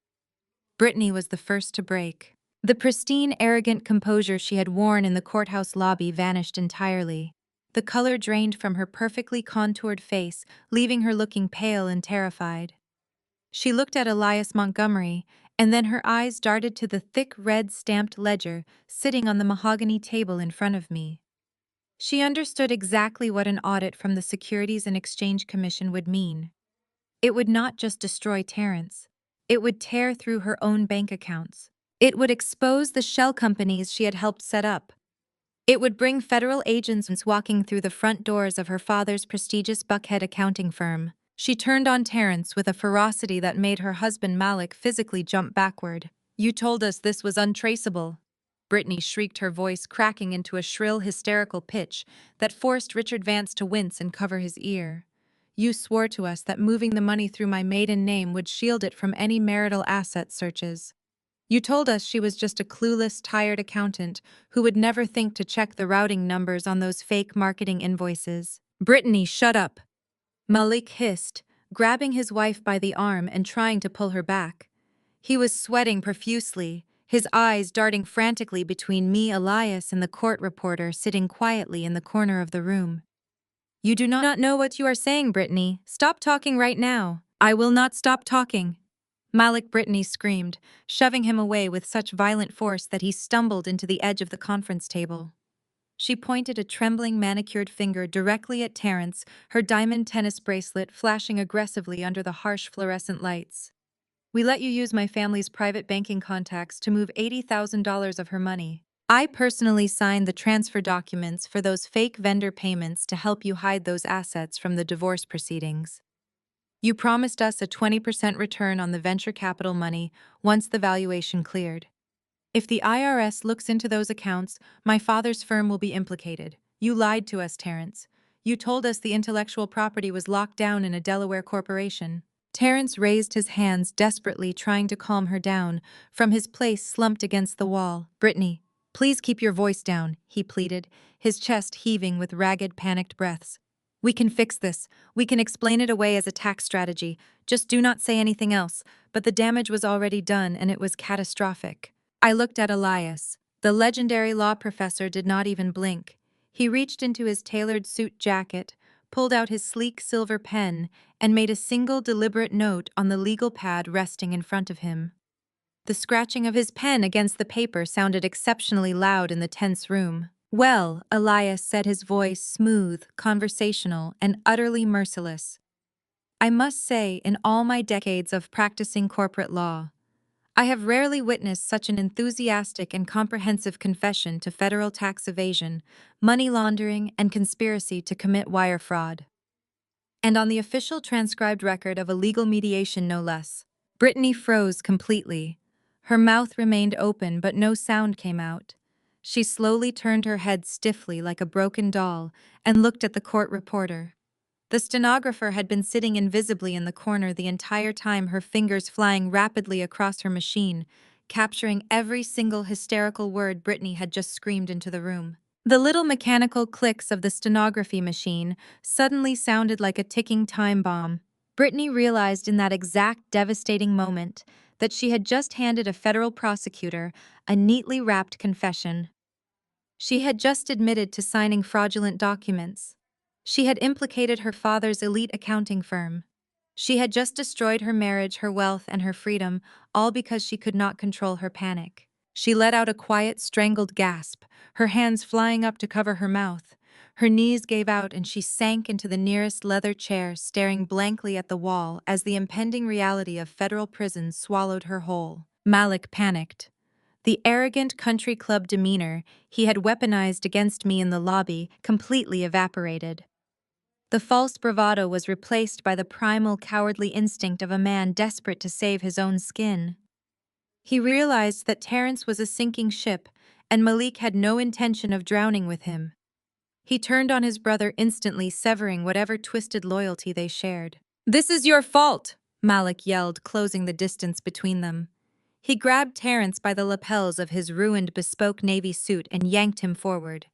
Brittany was the first to break. The pristine, arrogant composure she had worn in the courthouse lobby vanished entirely. The color drained from her perfectly contoured face, leaving her looking pale and terrified. She looked at Elias Montgomery, and then her eyes darted to the thick red stamped ledger sitting on the mahogany table in front of me. She understood exactly what an audit from the Securities and Exchange Commission would mean. It would not just destroy Terrence. It would tear through her own bank accounts. It would expose the shell companies she had helped set up. It would bring federal agents walking through the front doors of her father's prestigious Buckhead accounting firm. She turned on Terrence with a ferocity that made her husband Malik physically jump backward. "You told us this was untraceable." Brittany shrieked, her voice cracking into a shrill, hysterical pitch that forced Richard Vance to wince and cover his ear. "You swore to us that moving the money through my maiden name would shield it from any marital asset searches. You told us she was just a clueless, tired accountant who would never think to check the routing numbers on those fake marketing invoices. Brittany, shut up! Malik hissed, grabbing his wife by the arm and trying to pull her back. He was sweating profusely, his eyes darting frantically between me, Elias, and the court reporter sitting quietly in the corner of the room. You do not know what you are saying, Brittany. Stop talking right now. I will not stop talking. Malik, Brittany screamed, shoving him away with such violent force that he stumbled into the edge of the conference table. She pointed a trembling manicured finger directly at Terrence, her diamond tennis bracelet flashing aggressively under the harsh fluorescent lights. We let you use my family's private banking contacts to move $80,000 of her money. I personally signed the transfer documents for those fake vendor payments to help you hide those assets from the divorce proceedings. You promised us a 20% return on the venture capital money once the valuation cleared. If the IRS looks into those accounts, my father's firm will be implicated. You lied to us, Terrence. You told us the intellectual property was locked down in a Delaware corporation. Terrence raised his hands desperately, trying to calm her down, from his place slumped against the wall. Brittany, please keep your voice down, he pleaded, his chest heaving with ragged, panicked breaths. We can fix this. We can explain it away as a tax strategy. Just do not say anything else. But the damage was already done, and it was catastrophic. I looked at Elias. The legendary law professor did not even blink. He reached into his tailored suit jacket, pulled out his sleek silver pen, and made a single deliberate note on the legal pad resting in front of him. The scratching of his pen against the paper sounded exceptionally loud in the tense room. Well, Elias said, his voice smooth, conversational, and utterly merciless. I must say, in all my decades of practicing corporate law, I have rarely witnessed such an enthusiastic and comprehensive confession to federal tax evasion, money laundering, and conspiracy to commit wire fraud. And on the official transcribed record of a legal mediation, no less. Brittany froze completely. Her mouth remained open, but no sound came out. She slowly turned her head stiffly like a broken doll and looked at the court reporter. The stenographer had been sitting invisibly in the corner the entire time, her fingers flying rapidly across her machine, capturing every single hysterical word Brittany had just screamed into the room. The little mechanical clicks of the stenography machine suddenly sounded like a ticking time bomb. Brittany realized in that exact devastating moment that she had just handed a federal prosecutor a neatly wrapped confession. She had just admitted to signing fraudulent documents. She had implicated her father's elite accounting firm. She had just destroyed her marriage, her wealth, and her freedom, all because she could not control her panic. She let out a quiet, strangled gasp, her hands flying up to cover her mouth. Her knees gave out and she sank into the nearest leather chair, staring blankly at the wall as the impending reality of federal prison swallowed her whole. Malik panicked. The arrogant country club demeanor he had weaponized against me in the lobby completely evaporated. The false bravado was replaced by the primal cowardly instinct of a man desperate to save his own skin. He realized that Terrence was a sinking ship, and Malik had no intention of drowning with him. He turned on his brother instantly, severing whatever twisted loyalty they shared. "This is your fault!" Malik yelled, closing the distance between them. He grabbed Terrence by the lapels of his ruined bespoke navy suit and yanked him forward.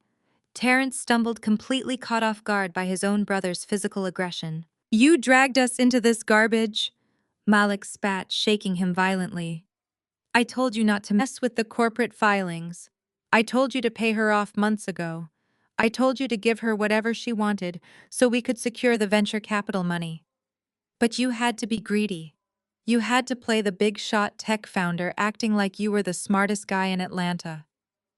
Terrence stumbled, completely caught off guard by his own brother's physical aggression. "You dragged us into this garbage!" Malik spat, shaking him violently. "I told you not to mess with the corporate filings. I told you to pay her off months ago. I told you to give her whatever she wanted so we could secure the venture capital money. But you had to be greedy. You had to play the big shot tech founder, acting like you were the smartest guy in Atlanta.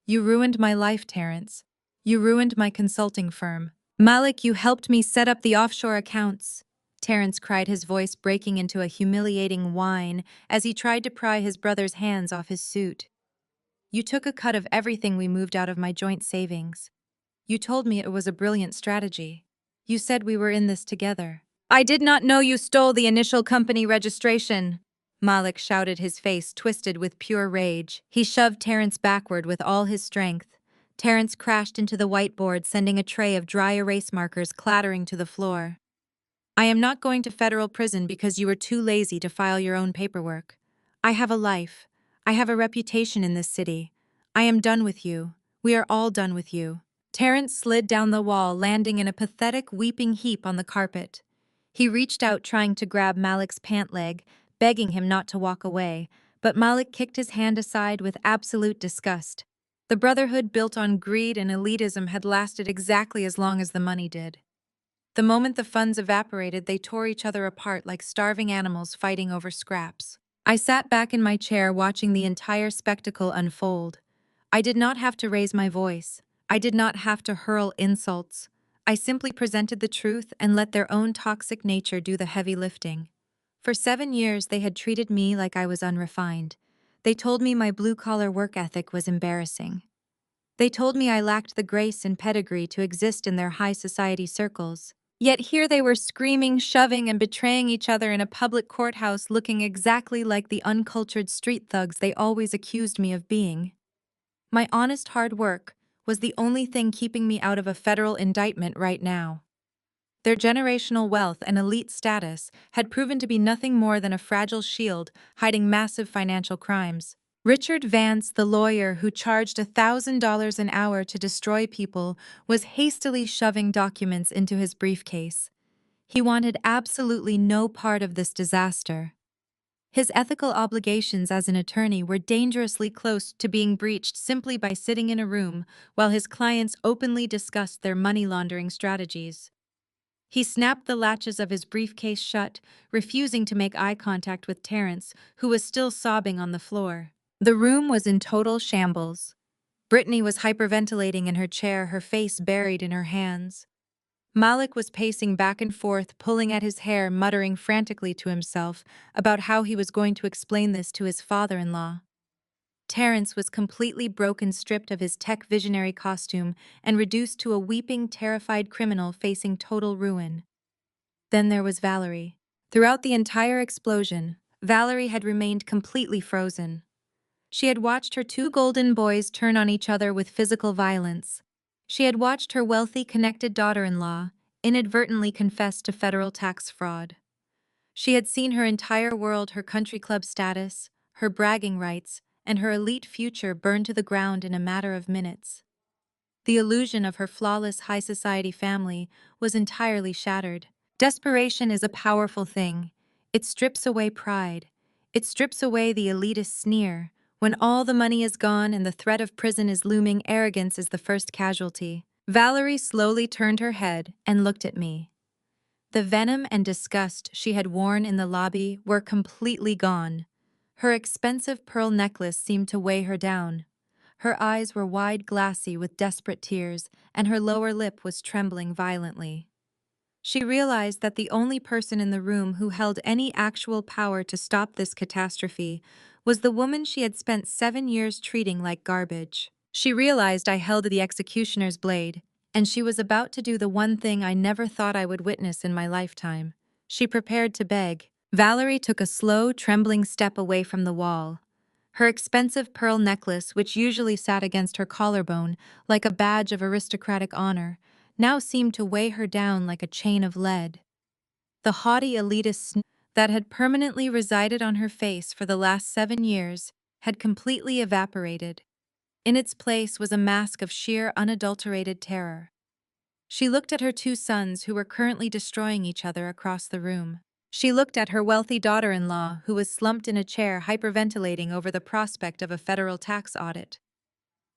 You ruined my life, Terrence. You ruined my consulting firm. Malik, you helped me set up the offshore accounts." Terrence cried, his voice breaking into a humiliating whine as he tried to pry his brother's hands off his suit. "You took a cut of everything we moved out of my joint savings. You told me it was a brilliant strategy. You said we were in this together." "I did not know you stole the initial company registration," Malik shouted, his face twisted with pure rage. He shoved Terrence backward with all his strength. Terrence crashed into the whiteboard, sending a tray of dry erase markers clattering to the floor. "I am not going to federal prison because you were too lazy to file your own paperwork. I have a life. I have a reputation in this city. I am done with you. We are all done with you." Terrence slid down the wall, landing in a pathetic weeping heap on the carpet. He reached out, trying to grab Malik's pant leg, begging him not to walk away, but Malik kicked his hand aside with absolute disgust. The brotherhood built on greed and elitism had lasted exactly as long as the money did. The moment the funds evaporated, they tore each other apart like starving animals fighting over scraps. I sat back in my chair watching the entire spectacle unfold. I did not have to raise my voice. I did not have to hurl insults. I simply presented the truth and let their own toxic nature do the heavy lifting. For 7 years, they had treated me like I was unrefined. They told me my blue-collar work ethic was embarrassing. They told me I lacked the grace and pedigree to exist in their high society circles. Yet here they were screaming, shoving, and betraying each other in a public courthouse, looking exactly like the uncultured street thugs they always accused me of being. My honest hard work was the only thing keeping me out of a federal indictment right now. Their generational wealth and elite status had proven to be nothing more than a fragile shield hiding massive financial crimes. Richard Vance, the lawyer who charged $1,000 an hour to destroy people, was hastily shoving documents into his briefcase. He wanted absolutely no part of this disaster. His ethical obligations as an attorney were dangerously close to being breached simply by sitting in a room while his clients openly discussed their money laundering strategies. He snapped the latches of his briefcase shut, refusing to make eye contact with Terrence, who was still sobbing on the floor. The room was in total shambles. Brittany was hyperventilating in her chair, her face buried in her hands. Malik was pacing back and forth, pulling at his hair, muttering frantically to himself about how he was going to explain this to his father-in-law. Terrence was completely broken, stripped of his tech visionary costume and reduced to a weeping, terrified criminal facing total ruin. Then there was Valerie. Throughout the entire explosion, Valerie had remained completely frozen. She had watched her two golden boys turn on each other with physical violence. She had watched her wealthy, connected daughter-in-law inadvertently confess to federal tax fraud. She had seen her entire world, her country club status, her bragging rights, and her elite future burn to the ground in a matter of minutes. The illusion of her flawless high society family was entirely shattered. Desperation is a powerful thing. It strips away pride. It strips away the elitist sneer. When all the money is gone and the threat of prison is looming, arrogance is the first casualty. Valerie slowly turned her head and looked at me. The venom and disgust she had worn in the lobby were completely gone. Her expensive pearl necklace seemed to weigh her down. Her eyes were wide, glassy with desperate tears, and her lower lip was trembling violently. She realized that the only person in the room who held any actual power to stop this catastrophe was the woman she had spent 7 years treating like garbage. She realized I held the executioner's blade, and she was about to do the one thing I never thought I would witness in my lifetime. She prepared to beg. Valerie took a slow, trembling step away from the wall. Her expensive pearl necklace, which usually sat against her collarbone like a badge of aristocratic honor, now seemed to weigh her down like a chain of lead. The haughty elitist sneer that had permanently resided on her face for the last 7 years had completely evaporated. In its place was a mask of sheer, unadulterated terror. She looked at her two sons, who were currently destroying each other across the room. She looked at her wealthy daughter-in-law, who was slumped in a chair hyperventilating over the prospect of a federal tax audit.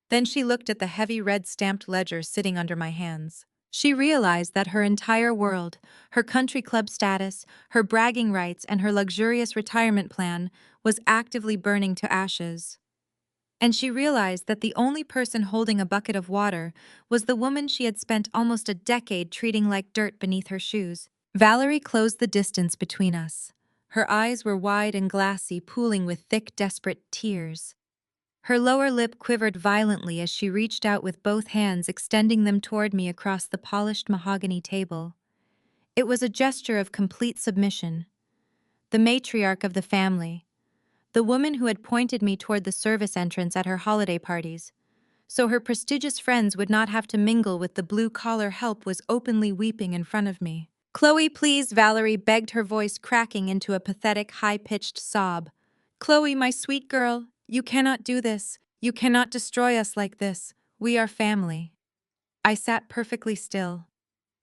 Then she looked at the heavy red stamped ledger sitting under my hands. She realized that her entire world, her country club status, her bragging rights, and her luxurious retirement plan was actively burning to ashes. And she realized that the only person holding a bucket of water was the woman she had spent almost a decade treating like dirt beneath her shoes. Valerie closed the distance between us. Her eyes were wide and glassy, pooling with thick, desperate tears. Her lower lip quivered violently as she reached out with both hands, extending them toward me across the polished mahogany table. It was a gesture of complete submission. The matriarch of the family, the woman who had pointed me toward the service entrance at her holiday parties, so her prestigious friends would not have to mingle with the blue-collar help, was openly weeping in front of me. "Chloe, please," Valerie begged, her voice cracking into a pathetic, high-pitched sob. "Chloe, my sweet girl, You cannot do this. You cannot destroy us like this. We are family. I sat perfectly still.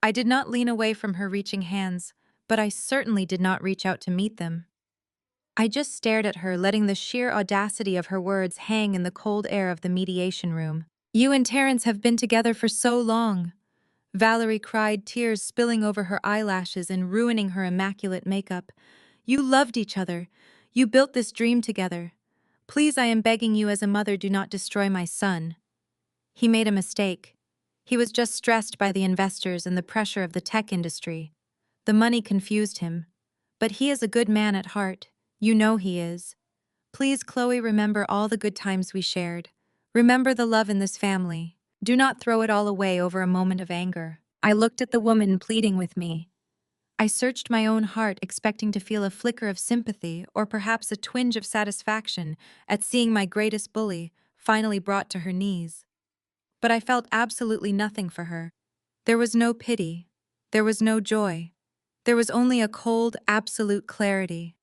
I did not lean away from her reaching hands, but I certainly did not reach out to meet them. I just stared at her, letting the sheer audacity of her words hang in the cold air of the mediation room. You and Terrence have been together for so long. Valerie cried, tears spilling over her eyelashes and ruining her immaculate makeup. You loved each other. You built this dream together. Please, I am begging you as a mother, do not destroy my son. He made a mistake. He was just stressed by the investors and the pressure of the tech industry. The money confused him. But he is a good man at heart. You know he is. Please, Chloe, remember all the good times we shared. Remember the love in this family. Do not throw it all away over a moment of anger. I looked at the woman pleading with me. I searched my own heart, expecting to feel a flicker of sympathy or perhaps a twinge of satisfaction at seeing my greatest bully finally brought to her knees. But I felt absolutely nothing for her. There was no pity. There was no joy. There was only a cold, absolute clarity.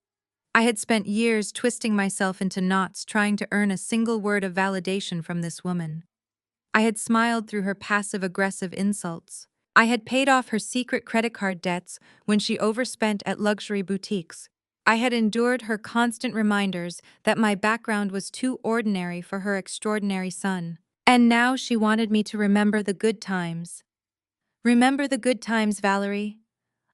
I had spent years twisting myself into knots trying to earn a single word of validation from this woman. I had smiled through her passive-aggressive insults. I had paid off her secret credit card debts when she overspent at luxury boutiques. I had endured her constant reminders that my background was too ordinary for her extraordinary son. And now she wanted me to remember the good times. Remember the good times, Valerie?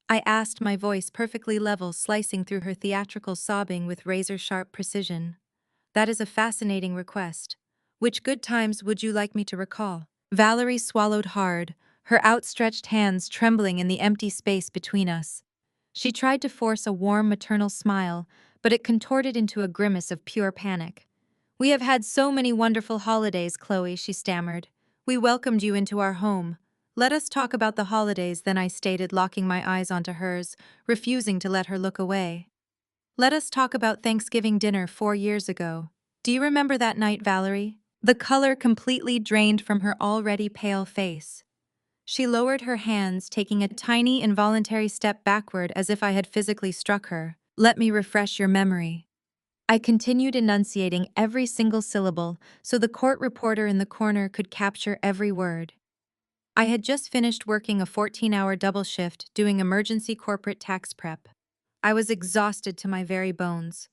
I asked, my voice perfectly level, slicing through her theatrical sobbing with razor-sharp precision. That is a fascinating request. Which good times would you like me to recall? Valerie swallowed hard, her outstretched hands trembling in the empty space between us. She tried to force a warm maternal smile, but it contorted into a grimace of pure panic. We have had so many wonderful holidays, Chloe, she stammered. We welcomed you into our home. Let us talk about the holidays, then I stated, locking my eyes onto hers, refusing to let her look away. Let us talk about Thanksgiving dinner 4 years ago. Do you remember that night, Valerie? The color completely drained from her already pale face. She lowered her hands, taking a tiny, involuntary step backward as if I had physically struck her. Let me refresh your memory. I continued enunciating every single syllable so the court reporter in the corner could capture every word. I had just finished working a 14-hour double shift doing emergency corporate tax prep. I was exhausted to my very bones.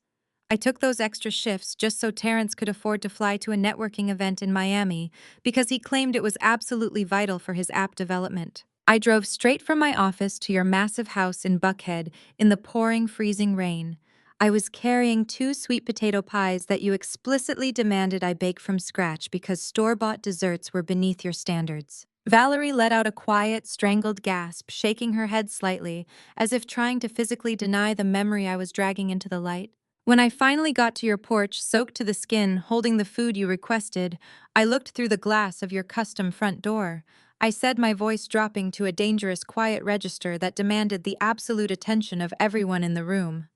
I took those extra shifts just so Terrence could afford to fly to a networking event in Miami because he claimed it was absolutely vital for his app development. I drove straight from my office to your massive house in Buckhead in the pouring, freezing rain. I was carrying 2 sweet potato pies that you explicitly demanded I bake from scratch because store-bought desserts were beneath your standards. Valerie let out a quiet, strangled gasp, shaking her head slightly, as if trying to physically deny the memory I was dragging into the light. When I finally got to your porch, soaked to the skin, holding the food you requested, I looked through the glass of your custom front door. I said, my voice dropping to a dangerous quiet register that demanded the absolute attention of everyone in the room.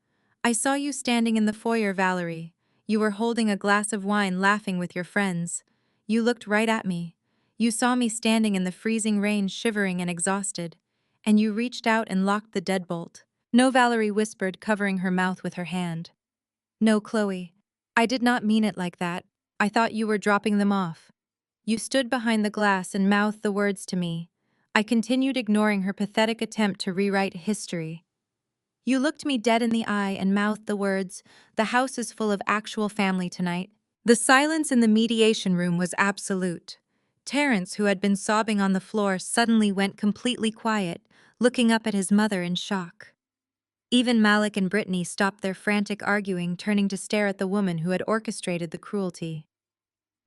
I saw you standing in the foyer, Valerie. You were holding a glass of wine, laughing with your friends. You looked right at me. You saw me standing in the freezing rain, shivering and exhausted. And you reached out and locked the deadbolt. No, Valerie whispered, covering her mouth with her hand. No, Chloe. I did not mean it like that. I thought you were dropping them off. You stood behind the glass and mouthed the words to me. I continued, ignoring her pathetic attempt to rewrite history. You looked me dead in the eye and mouthed the words, "The house is full of actual family tonight." The silence in the mediation room was absolute. Terrence, who had been sobbing on the floor, suddenly went completely quiet, looking up at his mother in shock. Even Malik and Brittany stopped their frantic arguing, turning to stare at the woman who had orchestrated the cruelty.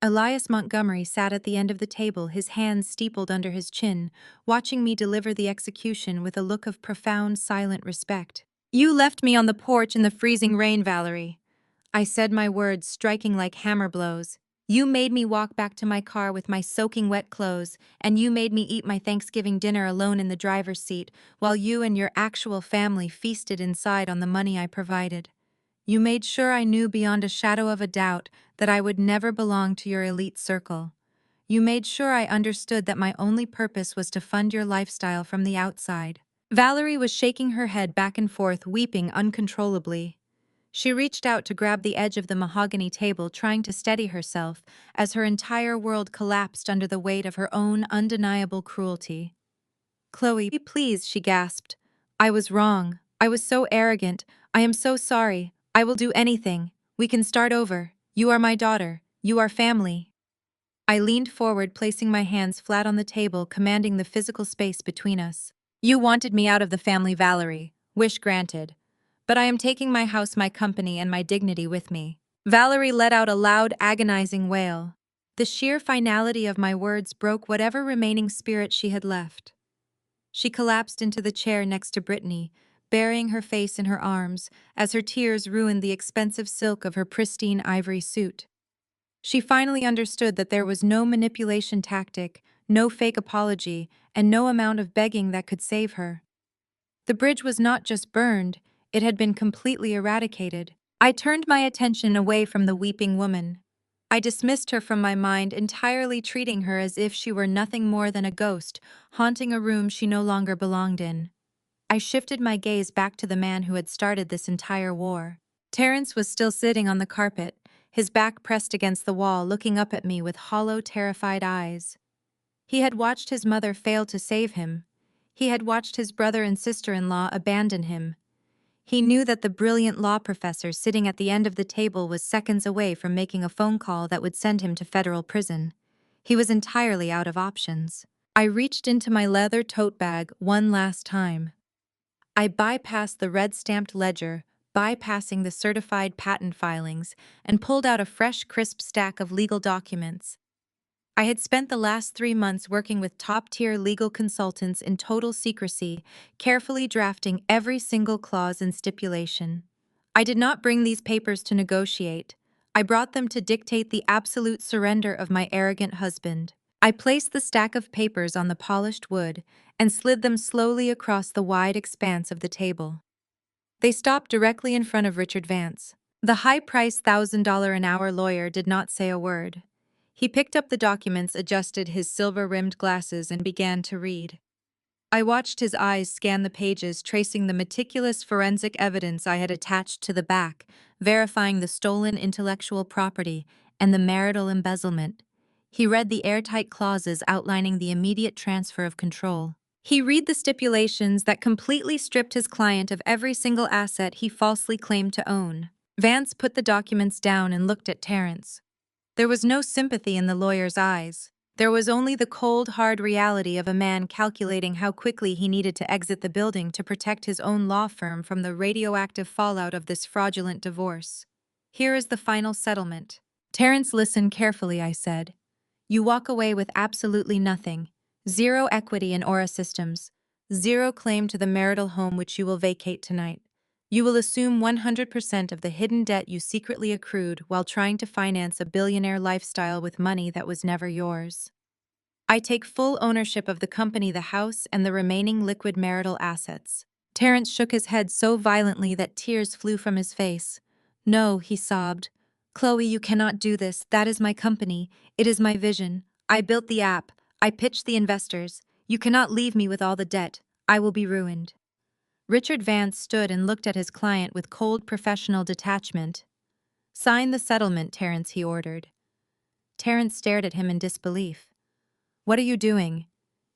Elias Montgomery sat at the end of the table, his hands steepled under his chin, watching me deliver the execution with a look of profound, silent respect. You left me on the porch in the freezing rain, Valerie. I said, my words striking like hammer blows. You made me walk back to my car with my soaking wet clothes, and you made me eat my Thanksgiving dinner alone in the driver's seat, while you and your actual family feasted inside on the money I provided. You made sure I knew beyond a shadow of a doubt that I would never belong to your elite circle. You made sure I understood that my only purpose was to fund your lifestyle from the outside. Valerie was shaking her head back and forth, weeping uncontrollably. She reached out to grab the edge of the mahogany table, trying to steady herself as her entire world collapsed under the weight of her own undeniable cruelty. "Chloe, please," she gasped. "I was wrong. I was so arrogant. I am so sorry. I will do anything. We can start over. You are my daughter. You are family." I leaned forward, placing my hands flat on the table, commanding the physical space between us. "You wanted me out of the family, Valerie. Wish granted. But I am taking my house, my company, and my dignity with me." Valerie let out a loud, agonizing wail. The sheer finality of my words broke whatever remaining spirit she had left. She collapsed into the chair next to Brittany, burying her face in her arms as her tears ruined the expensive silk of her pristine ivory suit. She finally understood that there was no manipulation tactic, no fake apology, and no amount of begging that could save her. The bridge was not just burned, it had been completely eradicated. I turned my attention away from the weeping woman. I dismissed her from my mind, entirely treating her as if she were nothing more than a ghost, haunting a room she no longer belonged in. I shifted my gaze back to the man who had started this entire war. Terrence was still sitting on the carpet, his back pressed against the wall, looking up at me with hollow, terrified eyes. He had watched his mother fail to save him. He had watched his brother and sister-in-law abandon him. He knew that the brilliant law professor sitting at the end of the table was seconds away from making a phone call that would send him to federal prison. He was entirely out of options. I reached into my leather tote bag one last time. I bypassed the red-stamped ledger, bypassing the certified patent filings, and pulled out a fresh, crisp stack of legal documents. I had spent the last 3 months working with top-tier legal consultants in total secrecy, carefully drafting every single clause and stipulation. I did not bring these papers to negotiate. I brought them to dictate the absolute surrender of my arrogant husband. I placed the stack of papers on the polished wood and slid them slowly across the wide expanse of the table. They stopped directly in front of Richard Vance. The high-priced $1,000-an-hour lawyer did not say a word. He picked up the documents, adjusted his silver-rimmed glasses, and began to read. I watched his eyes scan the pages, tracing the meticulous forensic evidence I had attached to the back, verifying the stolen intellectual property and the marital embezzlement. He read the airtight clauses outlining the immediate transfer of control. He read the stipulations that completely stripped his client of every single asset he falsely claimed to own. Vance put the documents down and looked at Terrence. There was no sympathy in the lawyer's eyes. There was only the cold, hard reality of a man calculating how quickly he needed to exit the building to protect his own law firm from the radioactive fallout of this fraudulent divorce. "Here is the final settlement." "Terrence, listen carefully," I said. "You walk away with absolutely nothing. Zero equity in Aura Systems. Zero claim to the marital home which you will vacate tonight. You will assume 100% of the hidden debt you secretly accrued while trying to finance a billionaire lifestyle with money that was never yours. I take full ownership of the company, the house, and the remaining liquid marital assets." Terrence shook his head so violently that tears flew from his face. "No," he sobbed. "Chloe, you cannot do this. That is my company. It is my vision. I built the app. I pitched the investors. You cannot leave me with all the debt. I will be ruined." Richard Vance stood and looked at his client with cold professional detachment. "Sign the settlement, Terrence," he ordered. Terrence stared at him in disbelief. "What are you doing?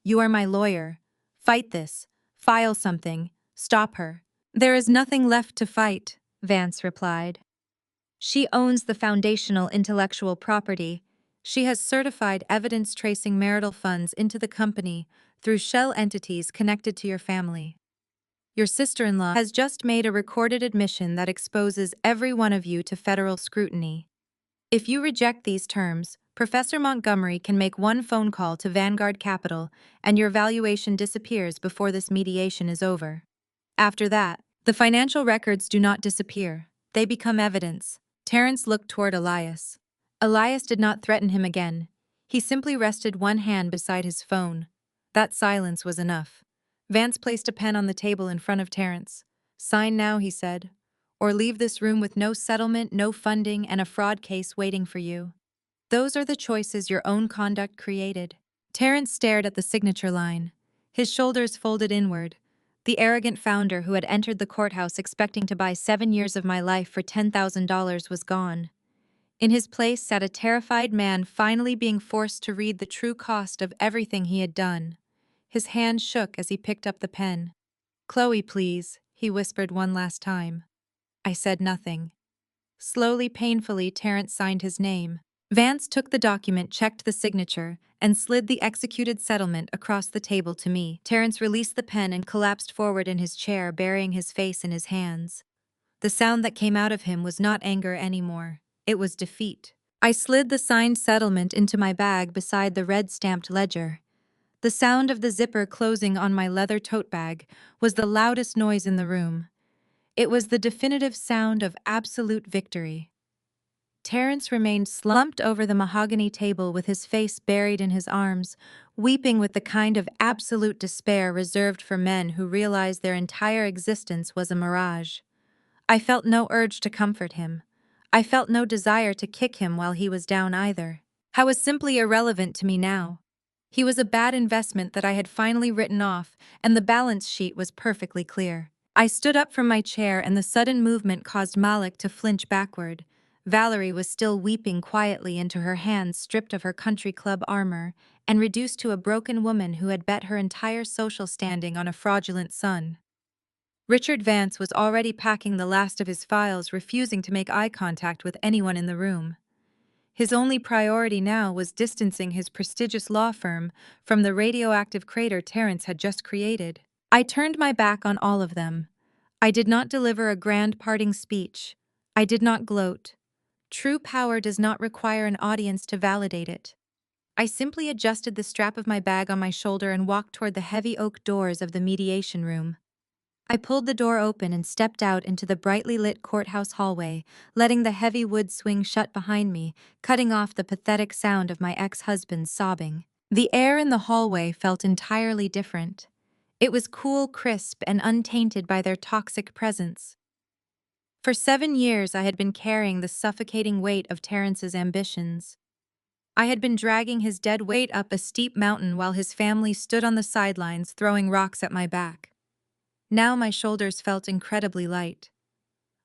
You are my lawyer. Fight this. File something. Stop her." "There is nothing left to fight," Vance replied. "She owns the foundational intellectual property. She has certified evidence tracing marital funds into the company through shell entities connected to your family. Your sister-in-law has just made a recorded admission that exposes every one of you to federal scrutiny. If you reject these terms, Professor Montgomery can make one phone call to Vanguard Capital and your valuation disappears before this mediation is over. After that, the financial records do not disappear. They become evidence." Terrence looked toward Elias. Elias did not threaten him again. He simply rested one hand beside his phone. That silence was enough. Vance placed a pen on the table in front of Terrence. "Sign now," he said, "or leave this room with no settlement, no funding, and a fraud case waiting for you. Those are the choices your own conduct created." Terrence stared at the signature line. His shoulders folded inward. The arrogant founder who had entered the courthouse expecting to buy 7 years of my life for $10,000 was gone. In his place sat a terrified man finally being forced to read the true cost of everything he had done. His hand shook as he picked up the pen. "Chloe, please," he whispered one last time. I said nothing. Slowly, painfully, Terrence signed his name. Vance took the document, checked the signature, and slid the executed settlement across the table to me. Terrence released the pen and collapsed forward in his chair, burying his face in his hands. The sound that came out of him was not anger anymore. It was defeat. I slid the signed settlement into my bag beside the red-stamped ledger. The sound of the zipper closing on my leather tote bag was the loudest noise in the room. It was the definitive sound of absolute victory. Terrence remained slumped over the mahogany table with his face buried in his arms, weeping with the kind of absolute despair reserved for men who realize their entire existence was a mirage. I felt no urge to comfort him. I felt no desire to kick him while he was down either. How was simply irrelevant to me now. He was a bad investment that I had finally written off, and the balance sheet was perfectly clear. I stood up from my chair, and the sudden movement caused Malik to flinch backward. Valerie was still weeping quietly into her hands, stripped of her country club armor, and reduced to a broken woman who had bet her entire social standing on a fraudulent son. Richard Vance was already packing the last of his files, refusing to make eye contact with anyone in the room. His only priority now was distancing his prestigious law firm from the radioactive crater Terrence had just created. I turned my back on all of them. I did not deliver a grand parting speech. I did not gloat. True power does not require an audience to validate it. I simply adjusted the strap of my bag on my shoulder and walked toward the heavy oak doors of the mediation room. I pulled the door open and stepped out into the brightly lit courthouse hallway, letting the heavy wood swing shut behind me, cutting off the pathetic sound of my ex-husband's sobbing. The air in the hallway felt entirely different. It was cool, crisp, and untainted by their toxic presence. For 7 years, I had been carrying the suffocating weight of Terrence's ambitions. I had been dragging his dead weight up a steep mountain while his family stood on the sidelines throwing rocks at my back. Now my shoulders felt incredibly light.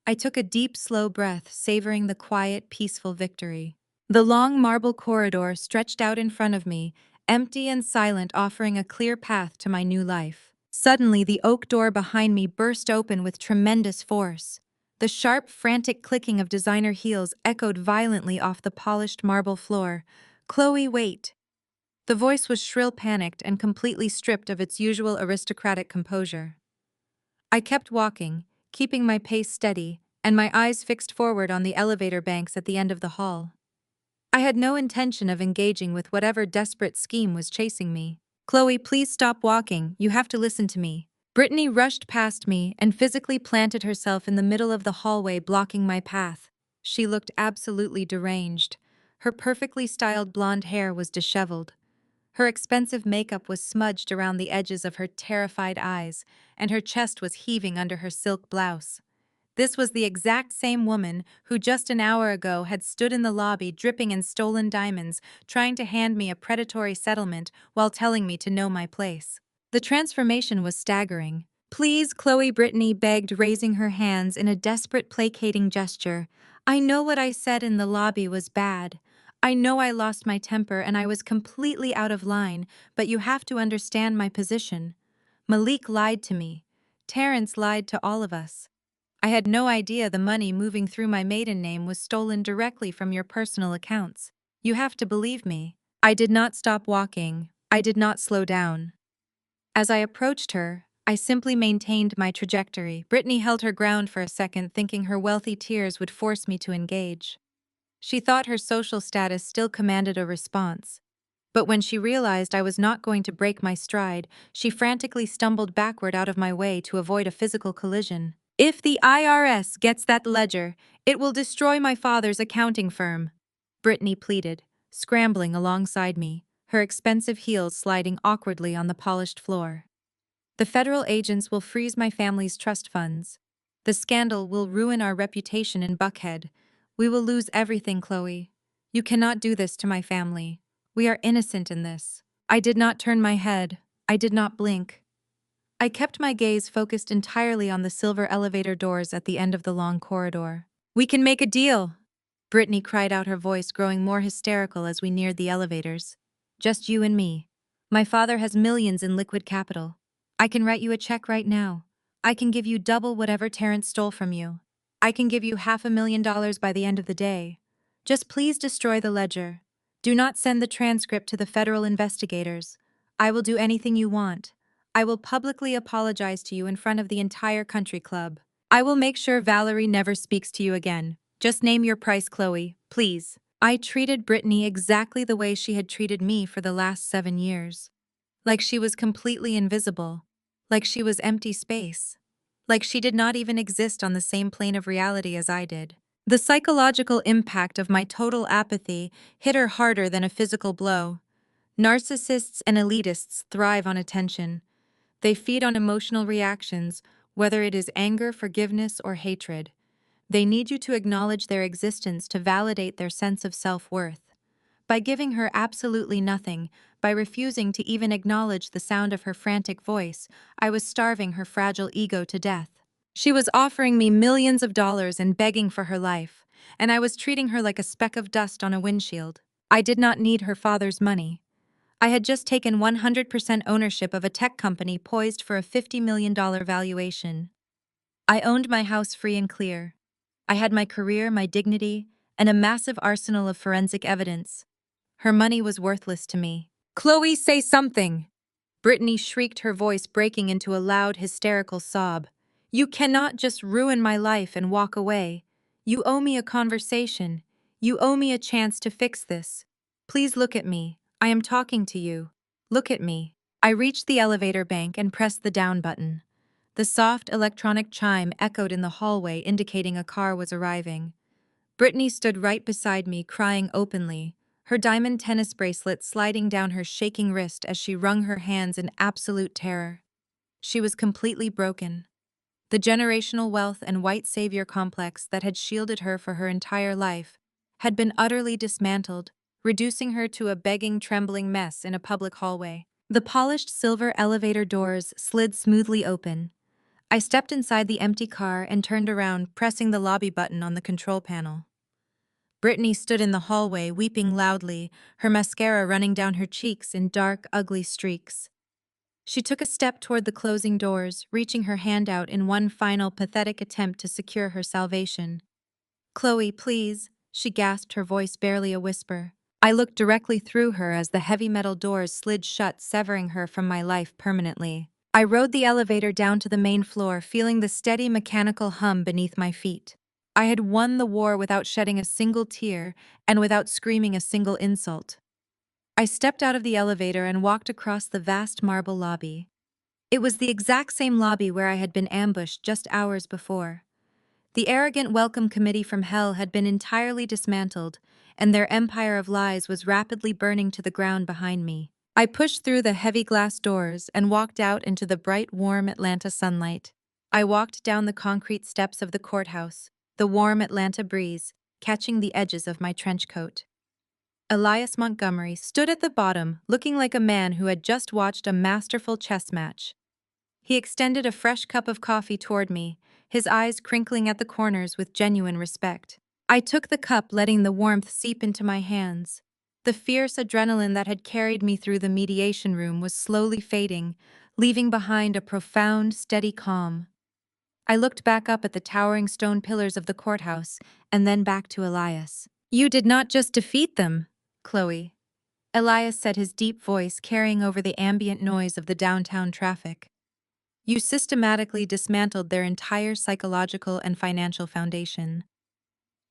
I took a deep, slow breath, savoring the quiet, peaceful victory. The long marble corridor stretched out in front of me, empty and silent, offering a clear path to my new life. Suddenly, the oak door behind me burst open with tremendous force. The sharp, frantic clicking of designer heels echoed violently off the polished marble floor. "Chloe, wait!" The voice was shrill, panicked, and completely stripped of its usual aristocratic composure. I kept walking, keeping my pace steady, and my eyes fixed forward on the elevator banks at the end of the hall. I had no intention of engaging with whatever desperate scheme was chasing me. "Chloe, please stop walking. You have to listen to me." Brittany rushed past me and physically planted herself in the middle of the hallway, blocking my path. She looked absolutely deranged. Her perfectly styled blonde hair was disheveled. Her expensive makeup was smudged around the edges of her terrified eyes, and her chest was heaving under her silk blouse. This was the exact same woman who just an hour ago had stood in the lobby dripping in stolen diamonds, trying to hand me a predatory settlement while telling me to know my place. The transformation was staggering. "Please, Chloe," Brittany begged, raising her hands in a desperate, placating gesture. "I know what I said in the lobby was bad. I know I lost my temper and I was completely out of line, but you have to understand my position. Malik lied to me. Terrence lied to all of us. I had no idea the money moving through my maiden name was stolen directly from your personal accounts. You have to believe me." I did not stop walking. I did not slow down. As I approached her, I simply maintained my trajectory. Brittany held her ground for a second, thinking her wealthy tears would force me to engage. She thought her social status still commanded a response. But when she realized I was not going to break my stride, she frantically stumbled backward out of my way to avoid a physical collision. "If the IRS gets that ledger, it will destroy my father's accounting firm," Brittany pleaded, scrambling alongside me, her expensive heels sliding awkwardly on the polished floor. "The federal agents will freeze my family's trust funds. The scandal will ruin our reputation in Buckhead. We will lose everything, Chloe. You cannot do this to my family. We are innocent in this." I did not turn my head. I did not blink. I kept my gaze focused entirely on the silver elevator doors at the end of the long corridor. "We can make a deal!" Brittany cried out, her voice growing more hysterical as we neared the elevators. "Just you and me. My father has millions in liquid capital. I can write you a check right now. I can give you double whatever Terrence stole from you. I can give you $500,000 by the end of the day. Just please destroy the ledger. Do not send the transcript to the federal investigators. I will do anything you want. I will publicly apologize to you in front of the entire country club. I will make sure Valerie never speaks to you again. Just name your price, Chloe, please." I treated Brittany exactly the way she had treated me for the last 7 years. Like she was completely invisible. Like she was empty space. Like she did not even exist on the same plane of reality as I did. The psychological impact of my total apathy hit her harder than a physical blow. Narcissists and elitists thrive on attention. They feed on emotional reactions, whether it is anger, forgiveness, or hatred. They need you to acknowledge their existence to validate their sense of self-worth. By giving her absolutely nothing, by refusing to even acknowledge the sound of her frantic voice, I was starving her fragile ego to death. She was offering me millions of dollars and begging for her life, and I was treating her like a speck of dust on a windshield. I did not need her father's money. I had just taken 100% ownership of a tech company poised for a $50 million valuation. I owned my house free and clear. I had my career, my dignity, and a massive arsenal of forensic evidence. Her money was worthless to me. "Chloe, say something!" Brittany shrieked, her voice breaking into a loud, hysterical sob. "You cannot just ruin my life and walk away. You owe me a conversation. You owe me a chance to fix this. Please look at me. I am talking to you. Look at me." I reached the elevator bank and pressed the down button. The soft electronic chime echoed in the hallway, indicating a car was arriving. Brittany stood right beside me, crying openly, her diamond tennis bracelet sliding down her shaking wrist as she wrung her hands in absolute terror. She was completely broken. The generational wealth and white savior complex that had shielded her for her entire life had been utterly dismantled, reducing her to a begging, trembling mess in a public hallway. The polished silver elevator doors slid smoothly open. I stepped inside the empty car and turned around, pressing the lobby button on the control panel. Brittany stood in the hallway, weeping loudly, her mascara running down her cheeks in dark, ugly streaks. She took a step toward the closing doors, reaching her hand out in one final pathetic attempt to secure her salvation. "Chloe, please," she gasped, her voice barely a whisper. I looked directly through her as the heavy metal doors slid shut, severing her from my life permanently. I rode the elevator down to the main floor, feeling the steady mechanical hum beneath my feet. I had won the war without shedding a single tear and without screaming a single insult. I stepped out of the elevator and walked across the vast marble lobby. It was the exact same lobby where I had been ambushed just hours before. The arrogant welcome committee from hell had been entirely dismantled, and their empire of lies was rapidly burning to the ground behind me. I pushed through the heavy glass doors and walked out into the bright, warm Atlanta sunlight. I walked down the concrete steps of the courthouse, the warm Atlanta breeze catching the edges of my trench coat. Elias Montgomery stood at the bottom, looking like a man who had just watched a masterful chess match. He extended a fresh cup of coffee toward me, his eyes crinkling at the corners with genuine respect. I took the cup, letting the warmth seep into my hands. The fierce adrenaline that had carried me through the mediation room was slowly fading, leaving behind a profound, steady calm. I looked back up at the towering stone pillars of the courthouse, and then back to Elias. "You did not just defeat them, Chloe," Elias said, his deep voice carrying over the ambient noise of the downtown traffic. "You systematically dismantled their entire psychological and financial foundation.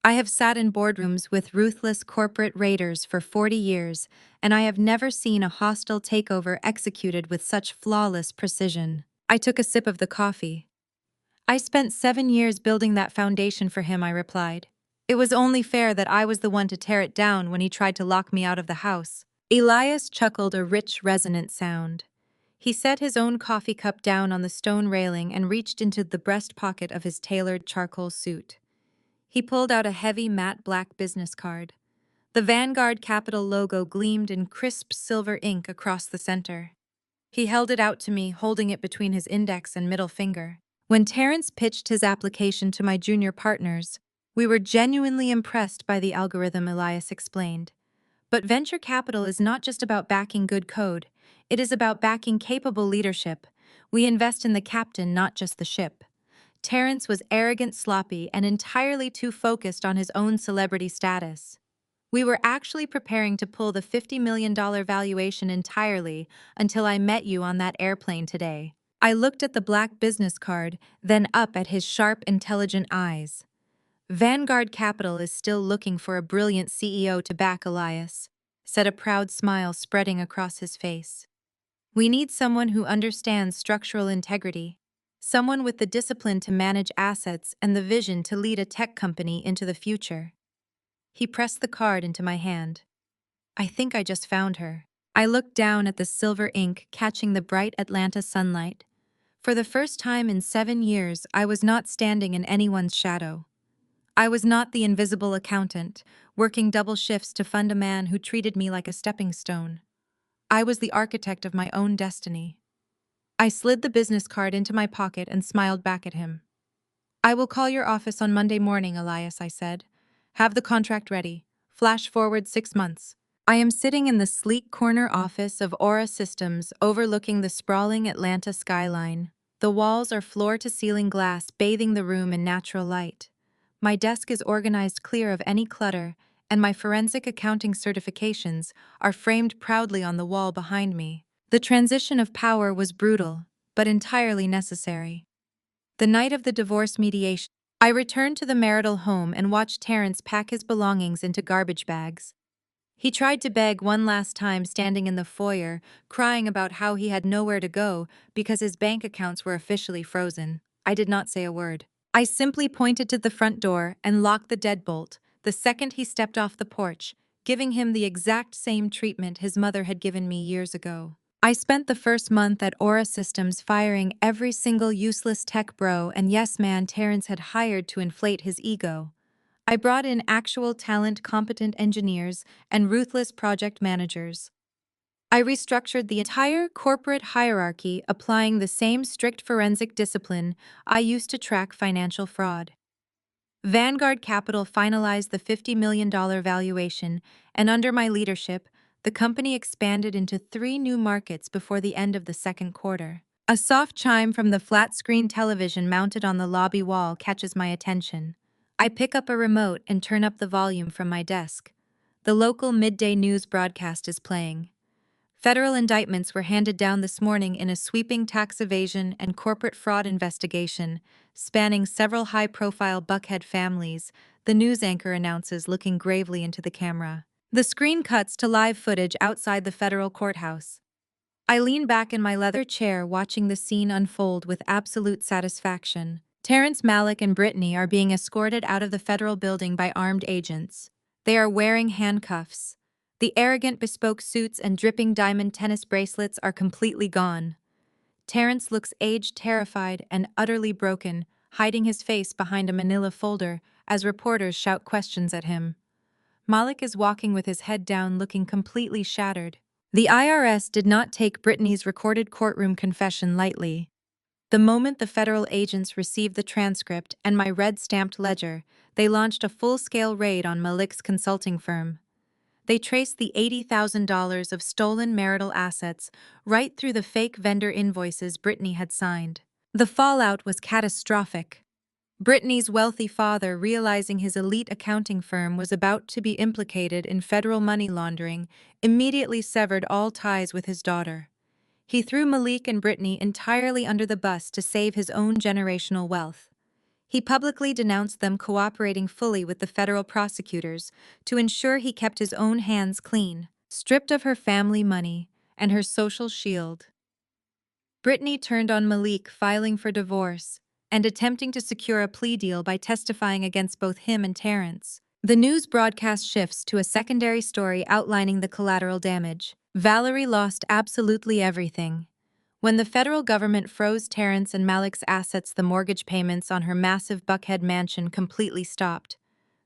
I have sat in boardrooms with ruthless corporate raiders for 40 years, and I have never seen a hostile takeover executed with such flawless precision." I took a sip of the coffee. "I spent 7 years building that foundation for him," I replied. "It was only fair that I was the one to tear it down when he tried to lock me out of the house." Elias chuckled, a rich, resonant sound. He set his own coffee cup down on the stone railing and reached into the breast pocket of his tailored charcoal suit. He pulled out a heavy matte black business card. The Vanguard Capital logo gleamed in crisp silver ink across the center. He held it out to me, holding it between his index and middle finger. When Terrence pitched his application to my junior partners, we were genuinely impressed by the algorithm, Elias explained. But venture capital is not just about backing good code, it is about backing capable leadership. We invest in the captain, not just the ship. Terrence was arrogant, sloppy, and entirely too focused on his own celebrity status. We were actually preparing to pull the $50 million valuation entirely until I met you on that airplane today. I looked at the black business card, then up at his sharp, intelligent eyes. Vanguard Capital is still looking for a brilliant CEO to back Elias, said, a proud smile spreading across his face. We need someone who understands structural integrity, someone with the discipline to manage assets and the vision to lead a tech company into the future. He pressed the card into my hand. I think I just found her. I looked down at the silver ink catching the bright Atlanta sunlight. For the first time in 7 years, I was not standing in anyone's shadow. I was not the invisible accountant, working double shifts to fund a man who treated me like a stepping stone. I was the architect of my own destiny. I slid the business card into my pocket and smiled back at him. I will call your office on Monday morning, Elias, I said. Have the contract ready. Flash forward 6 months. I am sitting in the sleek corner office of Aura Systems overlooking the sprawling Atlanta skyline. The walls are floor-to-ceiling glass, bathing the room in natural light. My desk is organized clear of any clutter, and my forensic accounting certifications are framed proudly on the wall behind me. The transition of power was brutal, but entirely necessary. The night of the divorce mediation, I returned to the marital home and watched Terrence pack his belongings into garbage bags. He tried to beg one last time, standing in the foyer, crying about how he had nowhere to go because his bank accounts were officially frozen. I did not say a word. I simply pointed to the front door and locked the deadbolt the second he stepped off the porch, giving him the exact same treatment his mother had given me years ago. I spent the first month at Aura Systems firing every single useless tech bro and yes man Terrence had hired to inflate his ego. I brought in actual talent, competent engineers, and ruthless project managers. I restructured the entire corporate hierarchy, applying the same strict forensic discipline I used to track financial fraud. Vanguard Capital finalized the $50 million valuation, and under my leadership, the company expanded into 3 new markets before the end of the second quarter. A soft chime from the flat-screen television mounted on the lobby wall catches my attention. I pick up a remote and turn up the volume from my desk. The local midday news broadcast is playing. Federal indictments were handed down this morning in a sweeping tax evasion and corporate fraud investigation, spanning several high-profile Buckhead families, the news anchor announces, looking gravely into the camera. The screen cuts to live footage outside the federal courthouse. I lean back in my leather chair, watching the scene unfold with absolute satisfaction. Terrence, Malik, and Brittany are being escorted out of the federal building by armed agents. They are wearing handcuffs. The arrogant bespoke suits and dripping diamond tennis bracelets are completely gone. Terrence looks aged, terrified, and utterly broken, hiding his face behind a manila folder as reporters shout questions at him. Malik is walking with his head down, looking completely shattered. The IRS did not take Brittany's recorded courtroom confession lightly. The moment the federal agents received the transcript and my red-stamped ledger, they launched a full-scale raid on Malik's consulting firm. They traced the $80,000 of stolen marital assets right through the fake vendor invoices Brittany had signed. The fallout was catastrophic. Brittany's wealthy father, realizing his elite accounting firm was about to be implicated in federal money laundering, immediately severed all ties with his daughter. He threw Malik and Brittany entirely under the bus to save his own generational wealth. He publicly denounced them cooperating fully with the federal prosecutors to ensure he kept his own hands clean, stripped of her family money and her social shield. Brittany turned on Malik, filing for divorce and attempting to secure a plea deal by testifying against both him and Terrence. The news broadcast shifts to a secondary story outlining the collateral damage. Valerie lost absolutely everything. When the federal government froze Terrence and Malik's assets, the mortgage payments on her massive Buckhead mansion completely stopped.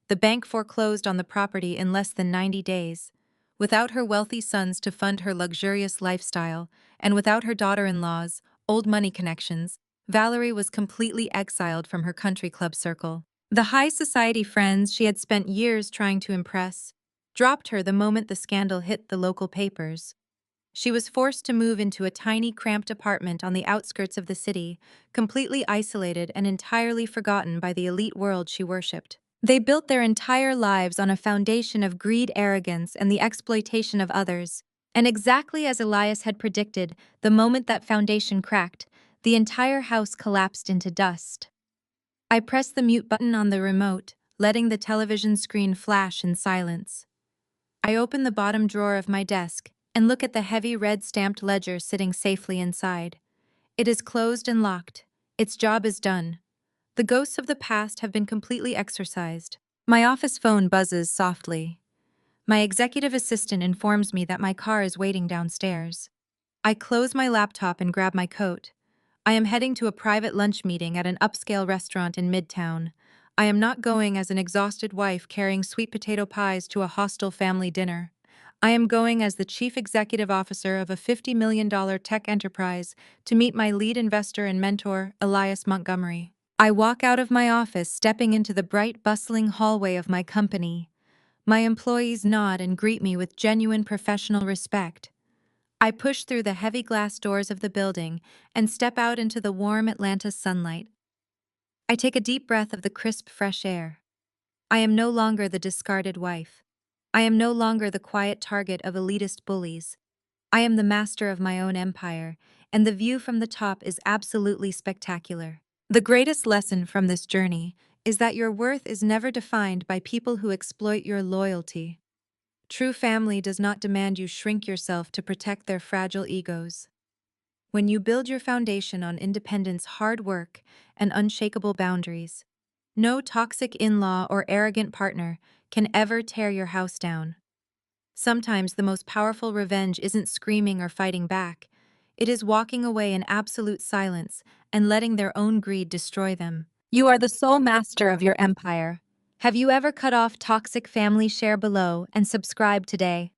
The bank foreclosed on the property in less than 90 days. Without her wealthy sons to fund her luxurious lifestyle, and without her daughter-in-law's old money connections, Valerie was completely exiled from her country club circle. The high society friends she had spent years trying to impress dropped her the moment the scandal hit the local papers. She was forced to move into a tiny, cramped apartment on the outskirts of the city, completely isolated and entirely forgotten by the elite world she worshipped. They built their entire lives on a foundation of greed, arrogance, and the exploitation of others. And exactly as Elias had predicted, the moment that foundation cracked, the entire house collapsed into dust. I pressed the mute button on the remote, letting the television screen flash in silence. I open the bottom drawer of my desk and look at the heavy red stamped ledger sitting safely inside. It is closed and locked. Its job is done. The ghosts of the past have been completely exorcised. My office phone buzzes softly. My executive assistant informs me that my car is waiting downstairs. I close my laptop and grab my coat. I am heading to a private lunch meeting at an upscale restaurant in Midtown. I am not going as an exhausted wife carrying sweet potato pies to a hostile family dinner. I am going as the chief executive officer of a $50 million tech enterprise to meet my lead investor and mentor, Elias Montgomery. I walk out of my office, stepping into the bright, bustling hallway of my company. My employees nod and greet me with genuine professional respect. I push through the heavy glass doors of the building and step out into the warm Atlanta sunlight. I take a deep breath of the crisp, fresh air. I am no longer the discarded wife. I am no longer the quiet target of elitist bullies. I am the master of my own empire, and the view from the top is absolutely spectacular. The greatest lesson from this journey is that your worth is never defined by people who exploit your loyalty. True family does not demand you shrink yourself to protect their fragile egos. When you build your foundation on independence, hard work, and unshakable boundaries, no toxic in-law or arrogant partner can ever tear your house down. Sometimes the most powerful revenge isn't screaming or fighting back. It is walking away in absolute silence and letting their own greed destroy them. You are the sole master of your empire. Have you ever cut off toxic family? Share below and subscribe today.